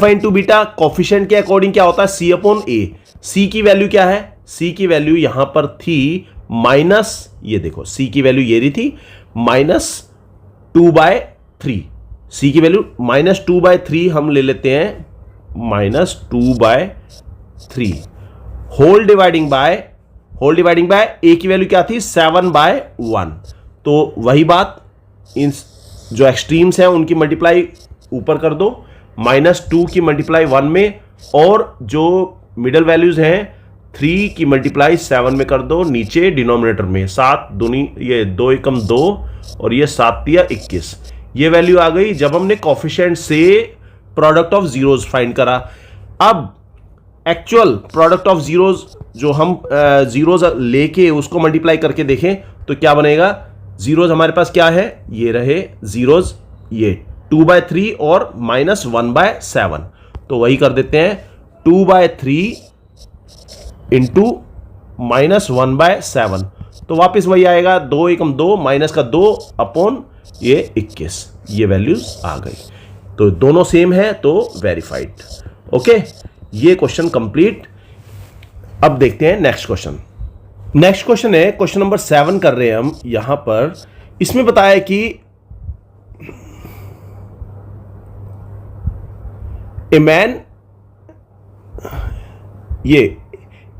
Speaker 1: इंटू बीटा कोफिशिएंट के अकॉर्डिंग क्या होता है, C/A। C की वैल्यू क्या है, C की वैल्यू यहां पर थी माइनस, ये देखो C की वैल्यू ये रही थी -2/3। C की वैल्यू -2/3 हम ले लेते हैं, -2/3 होल डिवाइडिंग बाय A की वैल्यू क्या थी 7/1। तो वही बात, इन जो एक्सट्रीम्स हैं उनकी मल्टीप्लाई ऊपर कर दो, -2 की मल्टीप्लाई 1 में, और जो मिडल वैल्यूज हैं 3 की मल्टीप्लाई 7 में कर दो नीचे डिनोमिनेटर में। 7 दूनी ये 2 एकम 2 और ये 7 तिया 21, ये वैल्यू आ गई जब हमने कोफिशिएंट से प्रोडक्ट ऑफ जीरोज फाइंड करा। अब एक्चुअल प्रोडक्ट ऑफ जीरोज जो हम जीरोज लेके उसको मल्टीप्लाई करके देखें तो क्या बनेगा, जीरोज हमारे पास क्या है, ये रहे जीरोज, ये 2/3 और -1/7, तो वही कर देते हैं 2/3 इंटू -1/7, तो वापस वही आएगा 2 एकम 2 माइनस का 2 अपॉन ये 21, ये वैल्यूज आ गई। तो दोनों सेम है तो वेरीफाइड। ओके, ये क्वेश्चन कंप्लीट। अब देखते हैं नेक्स्ट क्वेश्चन। नेक्स्ट क्वेश्चन है क्वेश्चन नंबर 7 कर रहे हैं हम यहां पर। इसमें बताया कि a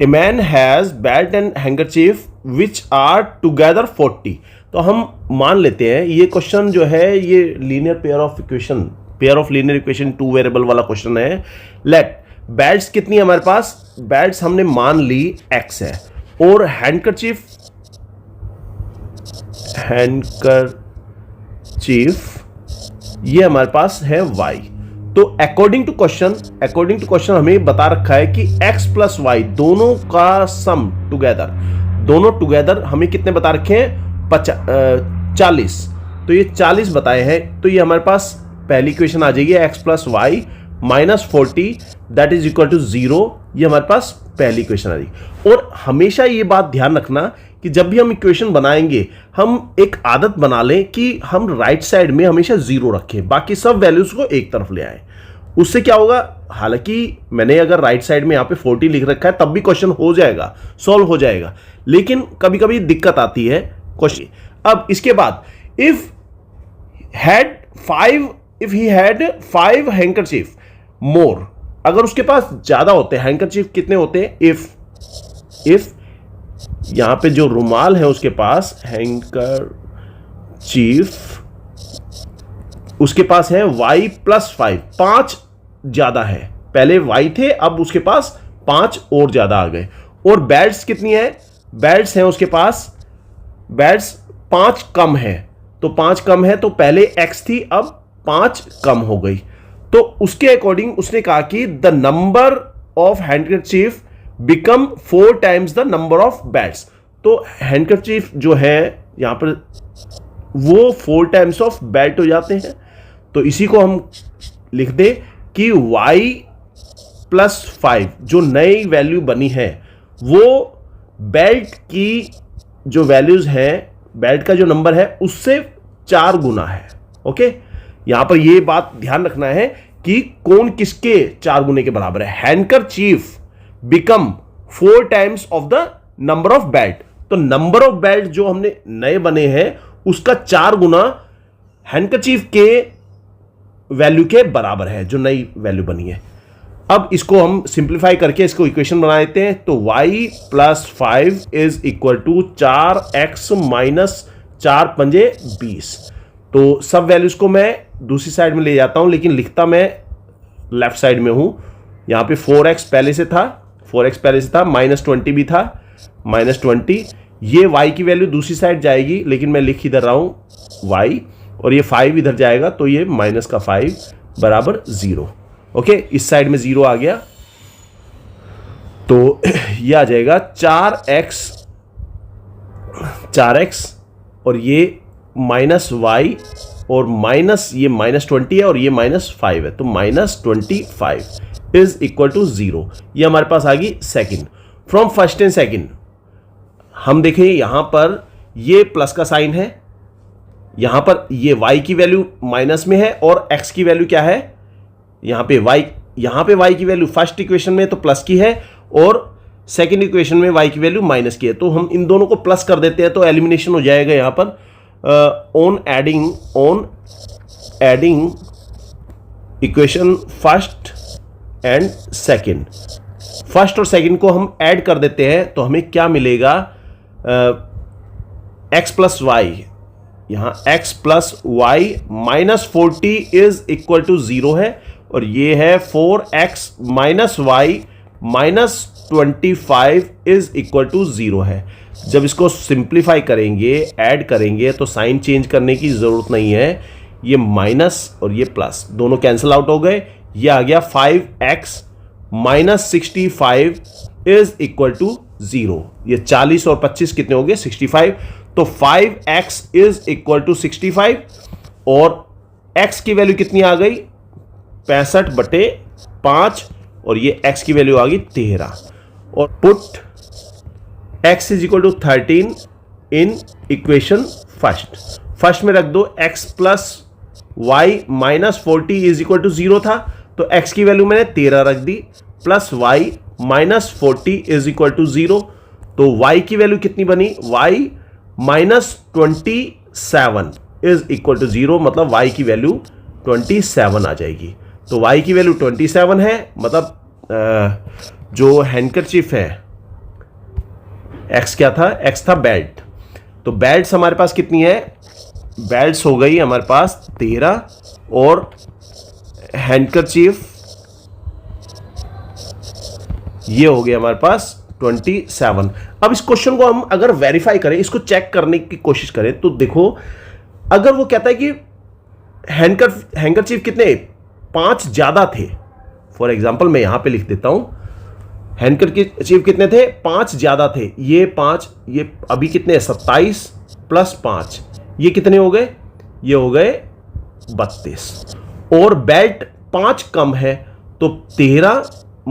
Speaker 1: man has belt and handkerchief which are together 40। तो हम मान लेते हैं ये क्वेश्चन जो है ये linear pair of linear equation 2 variable वाला क्वेश्चन है। लेट बेल्ट्स कितनी है हमारे पास, बेल्ट्स हमने मान ली x है, और हैंकरचीफ ये हमारे पास है y। तो अकॉर्डिंग टू क्वेश्चन हमें बता रखा है कि x प्लस वाई दोनों का सम टुगेदर हमें कितने बता रखे हैं, 40। तो ये 40 बताए हैं, तो ये हमारे पास पहली इक्वेशन आ जाएगी x plus y -40 that is equal to 0। ये हमारे पास पहली इक्वेशन आ जाएगी। और हमेशा ये बात ध्यान रखना कि जब भी हम इक्वेशन बनाएंगे हम एक आदत बना लें कि हम राइट साइड में हमेशा 0 रखें, बाकी सब वैल्यूज को एक तरफ ले आए। उससे क्या होगा, हालांकि मैंने अगर राइट साइड में यहाँ पे 40 लिख रखा है तब भी क्वेश्चन हो जाएगा, सॉल्व हो जाएगा, लेकिन कभी कभी दिक्कत आती है क्वेश्चन। अब इसके बाद इफ ही हैड 5 हैंकरचीफ मोर, अगर उसके पास ज्यादा होते हैं हैंकरचीफ, कितने होते हैं, इफ यहां पे जो रुमाल है उसके पास हैंकरचीफ उसके पास है y प्लस 5, 5 ज्यादा है, पहले y थे अब उसके पास 5 और ज्यादा आ गए। और बेल्ट्स कितनी है, बेल्ट्स हैं उसके पास, बेल्ट्स 5 कम है, तो 5 कम है तो पहले x थी अब 5 कम हो गई। तो उसके अकॉर्डिंग उसने कहा कि the number of handkerchief become 4 times the number of belts. तो हैंकरचीफ जो है यहां पर वो 4 टाइम्स ऑफ बेल्ट हो जाते हैं। तो इसी को हम लिख दे कि y प्लस 5 जो नई वैल्यू बनी है वो बेल्ट की जो वैल्यूज है, बेल्ट का जो नंबर है उससे 4 गुना है। ओके, यहां पर यह बात ध्यान रखना है कि कौन किसके 4 गुने के बराबर है। Handkerchief become 4 times of the number of belt, तो नंबर ऑफ बेल्ट जो हमने नए बने हैं उसका 4 गुना हैंकरचीफ के वैल्यू के बराबर है जो नई वैल्यू बनी है। अब इसको हम सिंप्लीफाई करके इसको इक्वेशन बना देते हैं। तो y plus 5 is equal to 4x minus 4 पंजे 20। तो सब वैल्यूज को मैं दूसरी साइड में ले जाता हूं, लेकिन लिखता मैं लेफ्ट साइड में हूं। यहां पे 4x पहले से था, -20 भी था, -20। ये y की वैल्यू दूसरी साइड जाएगी, लेकिन मैं लिख इधर रहा हूं y, और ये 5 इधर जाएगा तो ये -5 बराबर 0। ओके, इस साइड में 0 आ गया तो ये आ जाएगा 4x और ये -y और माइनस ये -20 है और ये -5 है, तो -25 इज इक्वल टू 0। ये हमारे पास आ गई second. From first and second हम देखें यहां पर ये प्लस का साइन है, यहां पर ये y की वैल्यू माइनस में है और x की वैल्यू क्या है, यहां पे y की वैल्यू फर्स्ट इक्वेशन में तो प्लस की है और सेकंड इक्वेशन में y की वैल्यू माइनस की है, तो हम इन दोनों को प्लस कर देते हैं तो एलिमिनेशन हो जाएगा यहां पर। On adding equation first and second, first और सेकंड को हम ऐड कर देते हैं तो हमें क्या मिलेगा, x प्लस वाई, यहां x plus y -40 is equal to 0 है और ये है 4x minus y -25 is equal to 0 है। जब इसको सिंप्लीफाई करेंगे, ऐड करेंगे तो साइन चेंज करने की जरूरत नहीं है, ये माइनस और ये प्लस दोनों कैंसिल आउट हो गए, ये आ गया 5x -65 इज इक्वल टू 0। ये 40 और 25 कितने हो गए, 65, तो 5x इज इक्वल टू 65 और x की वैल्यू कितनी आ गई, 65/5 और ये x की वैल्यू आ गई 13 और put x is equal to 13 in equation first में रख दो। x plus y -40 is equal to 0 था तो x की वैल्यू मैंने 13 रख दी, plus y -40 is equal to 0, तो y की वैल्यू कितनी बनी, y -27 इज इक्वल टू 0, मतलब y की वैल्यू 27 आ जाएगी। तो y की वैल्यू 27 है, मतलब जो हैंडकरचीफ है, x क्या था, x था बेल्ट, तो बेल्ट्स हमारे पास कितनी है, बेल्ट्स हो गई हमारे पास 13 और हैंडकरचीफ ये हो गया हमारे पास 27। अब इस क्वेश्चन को हम अगर वेरीफाई करें, इसको चेक करने की कोशिश करें तो देखो, अगर वो कहता है कि हैंकरचीफ कितने 5 ज्यादा थे, फॉर एग्जांपल मैं यहां पे लिख देता हूं, हैंकरचीफ कितने थे, 5 ज्यादा थे, ये 5, ये अभी कितने 27 + 5, ये कितने हो गए, ये हो गए 32 और बेल्ट 5 कम है तो 13 -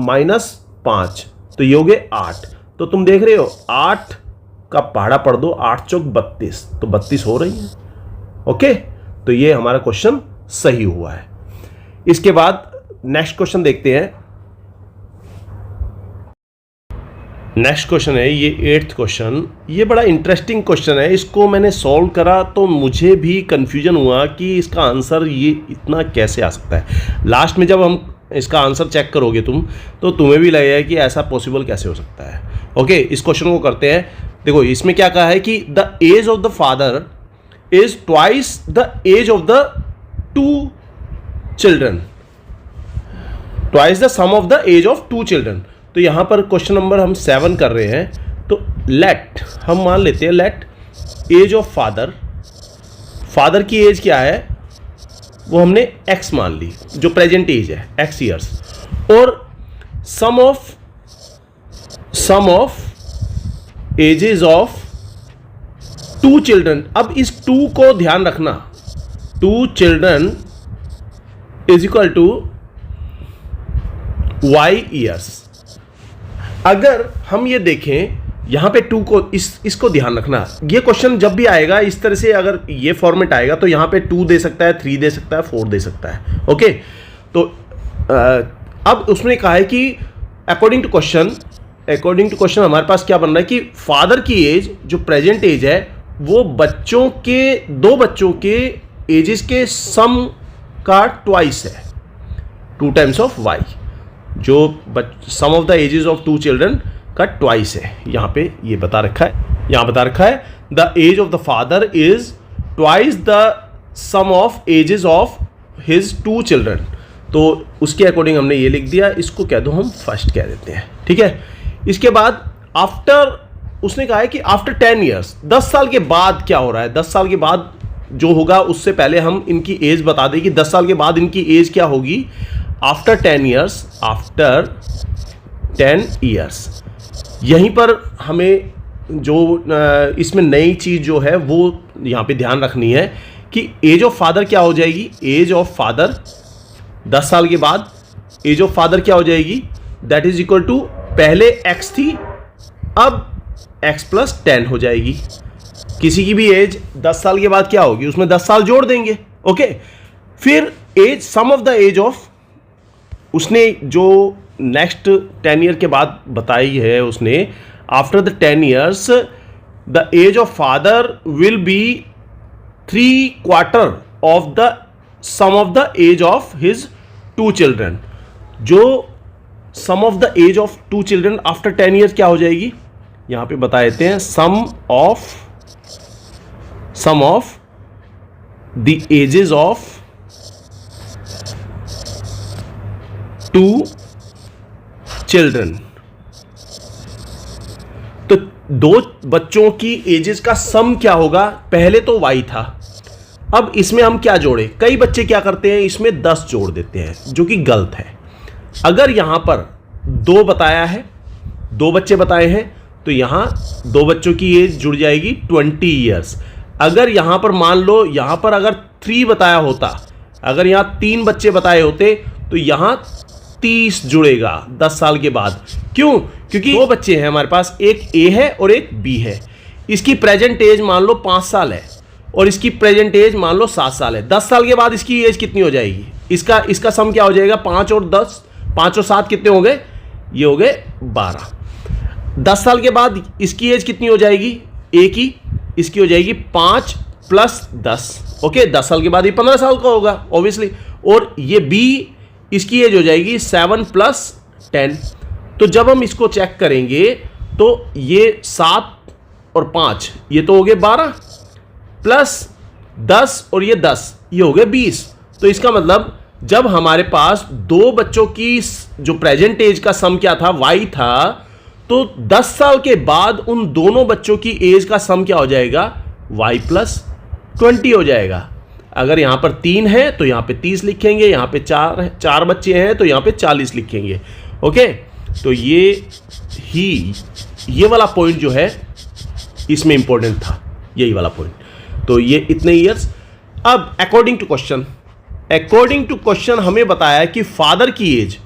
Speaker 1: 5 तो ये हो गए 8। तो तुम देख रहे हो 8 का पहाड़ा पढ़ दो, 8 चौक 32, तो 32 हो रही है। ओके, तो ये हमारा क्वेश्चन सही हुआ है। इसके बाद नेक्स्ट क्वेश्चन देखते हैं। नेक्स्ट क्वेश्चन है ये 8th क्वेश्चन। ये बड़ा इंटरेस्टिंग क्वेश्चन है, इसको मैंने सॉल्व करा तो मुझे भी कंफ्यूजन हुआ कि इसका आंसर ये इतना कैसे आ सकता है। लास्ट में जब हम इसका आंसर चेक करोगे तुम, तो तुम्हें भी लगेगा कि ऐसा पॉसिबल कैसे हो सकता है। ओके, इस क्वेश्चन को करते हैं। देखो इसमें क्या कहा है कि the age of the father is twice the age of the 2 children, twice the sum of the age of 2 children. तो यहां पर क्वेश्चन नंबर हम 7 कर रहे हैं, तो लेट हम मान लेते हैं, लेट एज ऑफ फादर की एज क्या है, वो हमने x मान ली, जो प्रेजेंट एज है x ईयर्स, और sum of ages of 2 children. अब इस 2 को ध्यान रखना, 2 children is equal to y years. अगर हम ये देखें यहां पे 2 को, इसको ध्यान रखना, ये क्वेश्चन जब भी आएगा इस तरह से, अगर ये फॉर्मेट आएगा तो यहां पे 2 दे सकता है, 3 दे सकता है, 4 दे सकता है। ओके, तो अब उसने कहा है कि अकॉर्डिंग टू क्वेश्चन हमारे पास क्या बन रहा है कि फादर की एज जो प्रेजेंट एज है वो बच्चों के, 2 बच्चों के एजेस के सम का ट्वाइस है, 2 टाइम्स ऑफ y, जो sum of the ages of 2 children का ट्वाइस है। यहां पे ये बता रखा है, the age of the father is twice the sum of ages of his 2 children. तो उसके अकॉर्डिंग हमने ये लिख दिया, इसको कह दो हम फर्स्ट कह देते हैं, ठीक है। इसके बाद आफ्टर, उसने कहा है कि आफ्टर 10 ईयर्स, 10 साल के बाद क्या हो रहा है, 10 साल के बाद जो होगा उससे पहले हम इनकी एज बता दें कि 10 साल के बाद इनकी एज क्या होगी, आफ्टर 10 ईयर्स। यहीं पर हमें जो इसमें नई चीज़ जो है वो यहाँ पे ध्यान रखनी है कि एज ऑफ फादर क्या हो जाएगी, एज ऑफ फादर 10 साल के बाद एज ऑफ फादर क्या हो जाएगी, दैट इज इक्वल टू पहले x थी अब x प्लस 10 हो जाएगी। किसी की भी एज 10 साल के बाद क्या होगी, उसमें 10 साल जोड़ देंगे। ओके, फिर age sum of the age of, उसने जो नेक्स्ट 10 ईयर के बाद बताई है उसने, after the 10 years the age of father will be 3/4 of the sum of the age of his 2 children. जो sum of the age of 2 children after 10 years क्या हो जाएगी, यहां पे बता देते हैं, sum of the ages of 2 children. तो 2 बच्चों की एजेस का सम क्या होगा, पहले तो y था, अब इसमें हम क्या जोड़े, कई बच्चे क्या करते हैं इसमें 10 जोड़ देते हैं, जो कि गलत है। अगर यहां पर 2 बताया है, 2 बच्चे बताए हैं, तो यहां 2 बच्चों की एज जुड़ जाएगी 20 ईयर्स। अगर यहां पर मान लो, यहां पर अगर 3 बताया होता, अगर यहां 3 बच्चे बताए होते, तो यहां 30 जुड़ेगा 10 साल के बाद। क्यों, क्योंकि 2 बच्चे हैं हमारे पास, एक ए है और एक बी है। इसकी प्रेजेंट एज मान लो 5 साल है और इसकी प्रेजेंट एज मान लो 7 साल है। 10 साल के बाद इसकी एज कितनी हो जाएगी, इसका सम क्या हो जाएगा, 5 और 10, 5 और 7 कितने हो गए, ये हो गए 12। 10 साल के बाद इसकी एज कितनी हो जाएगी, ए की, इसकी हो जाएगी 5 + 10। ओके, 10 साल के बाद ये 15 साल का होगा ऑब्वियसली। और ये बी, इसकी एज हो जाएगी 7 + 10। तो जब हम इसको चेक करेंगे तो ये 7 और 5 ये तो हो गए 12 प्लस 10 और ये 10 ये हो गए 20। तो इसका मतलब जब हमारे पास 2 बच्चों की जो प्रेजेंट एज का सम क्या था, y था, तो 10 साल के बाद उन दोनों बच्चों की एज का सम क्या हो जाएगा, y + 20 हो जाएगा। अगर यहां पर 3 है तो यहां पे 30 लिखेंगे, यहां पे 4 बच्चे हैं तो यहां पे 40 लिखेंगे। ओके, तो ये वाला पॉइंट जो है इसमें इंपॉर्टेंट था, यही वाला पॉइंट। तो ये इतने ईयर्स। अब अकॉर्डिंग टू क्वेश्चन हमें बताया कि फादर की एज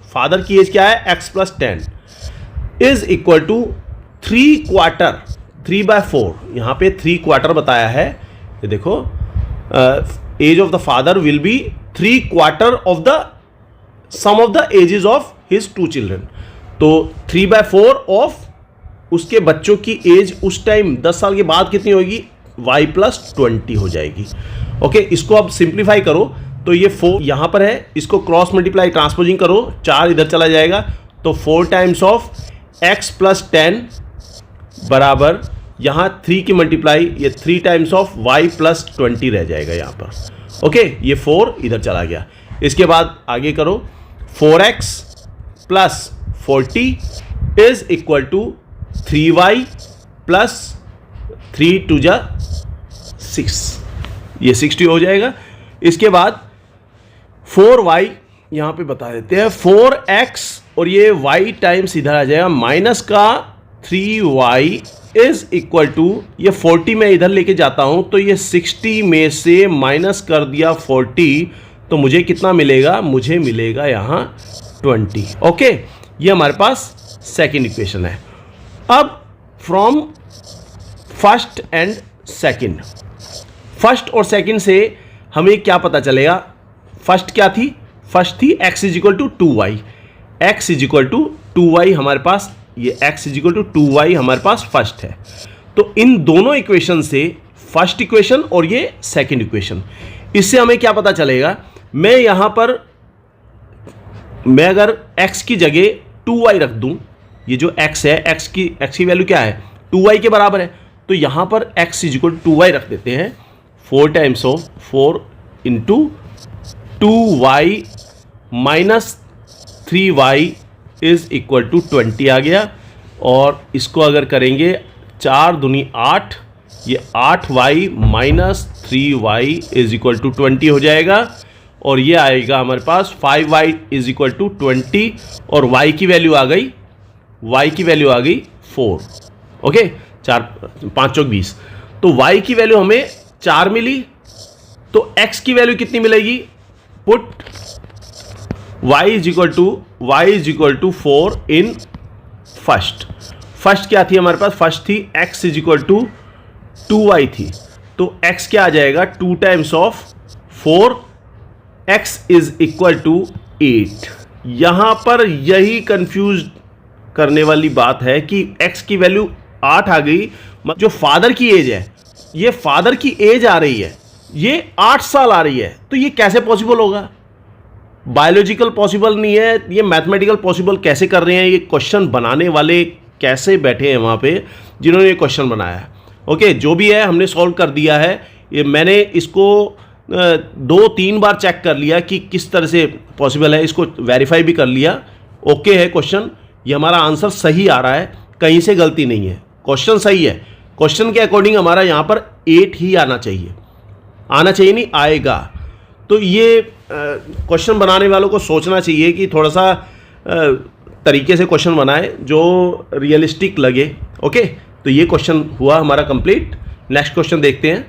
Speaker 1: क्या है, x + 10 इज इक्वल टू 3/4, 3/4, यहां पे 3/4 बताया है। ये देखो, age of the father will be 3/4 of the sum of the ages of his 2 children. तो 3/4 ऑफ उसके बच्चों की एज उस टाइम 10 साल के बाद कितनी होगी, y + 20 हो जाएगी। ओके, इसको अब सिंप्लीफाई करो तो ये 4 यहां पर है, इसको क्रॉस मल्टीप्लाई ट्रांसपोजिंग करो, 4 इधर चला जाएगा, तो 4 टाइम्स ऑफ x + 10 बराबर यहां 3 की मल्टीप्लाई, ये 3 टाइम्स ऑफ y + 20 रह जाएगा यहां पर। ओके, ये 4 इधर चला गया। इसके बाद आगे करो, 4x + 40 is equal to 3y + 3 × 2 = 6, ये 60 हो जाएगा। इसके बाद 4y यहां पे बता देते हैं, 4x और ये y टाइम्स इधर आ जाएगा, माइनस का 3y इज इक्वल टू, ये 40 में इधर लेके जाता हूं तो ये 60 में से माइनस कर दिया 40, तो मुझे कितना मिलेगा, मुझे मिलेगा यहां 20। ओके, ये हमारे पास सेकेंड इक्वेशन है। अब from first and second, first और सेकेंड से हमें क्या पता चलेगा, फर्स्ट क्या थी, फर्स्ट थी x = 2y, x = 2y हमारे पास, ये x = 2y हमारे पास फर्स्ट है। तो इन दोनों इक्वेशन से, फर्स्ट इक्वेशन और ये सेकंड इक्वेशन, इससे हमें क्या पता चलेगा, मैं यहां पर मैं अगर x की जगह 2y रख दूं, ये जो x है, x की वैल्यू क्या है, 2y के बराबर है, तो यहां पर x = 2y रख देते हैं। 4 times of 4 × 2y - 3y is equal to 20 आ गया। और इसको अगर करेंगे 4 दूनी 8, ये 8y - 3y is equal to 20 हो जाएगा। और ये आएगा हमारे पास 5y इज इक्वल टू 20 और y की वैल्यू आ गई, 4। ओके, 4 5 × 20, तो y की वैल्यू हमें 4 मिली। तो तो x की वैल्यू कितनी मिलेगी, put y is equal to 4 in first क्या थी हमारे पास, फर्स्ट थी x is equal to 2y थी, तो x क्या आ जाएगा 2 times of 4, x is equal to 8। यहां पर यही कंफ्यूज करने वाली बात है कि x की वैल्यू 8 आ गई, जो फादर की एज है, ये फादर की एज आ रही है, ये 8 साल आ रही है, तो ये कैसे पॉसिबल होगा, बायोलॉजिकल पॉसिबल नहीं है, ये मैथमेटिकल पॉसिबल कैसे कर रहे हैं, ये क्वेश्चन बनाने वाले कैसे बैठे हैं वहाँ पे जिन्होंने ये क्वेश्चन बनाया है। ओके, जो भी है हमने सॉल्व कर दिया है, ये मैंने इसको 2-3 बार चेक कर लिया कि किस तरह से पॉसिबल है, इसको वेरीफाई भी कर लिया, ओके है क्वेश्चन, ये हमारा आंसर सही आ रहा है, कहीं से गलती नहीं है, क्वेश्चन सही है, क्वेश्चन के अकॉर्डिंग हमारा यहाँ पर 8 ही आना चाहिए नहीं आएगा। तो ये क्वेश्चन बनाने वालों को सोचना चाहिए कि थोड़ा सा तरीके से क्वेश्चन बनाए जो रियलिस्टिक लगे। ओके, तो ये क्वेश्चन हुआ हमारा कंप्लीट। नेक्स्ट क्वेश्चन देखते हैं।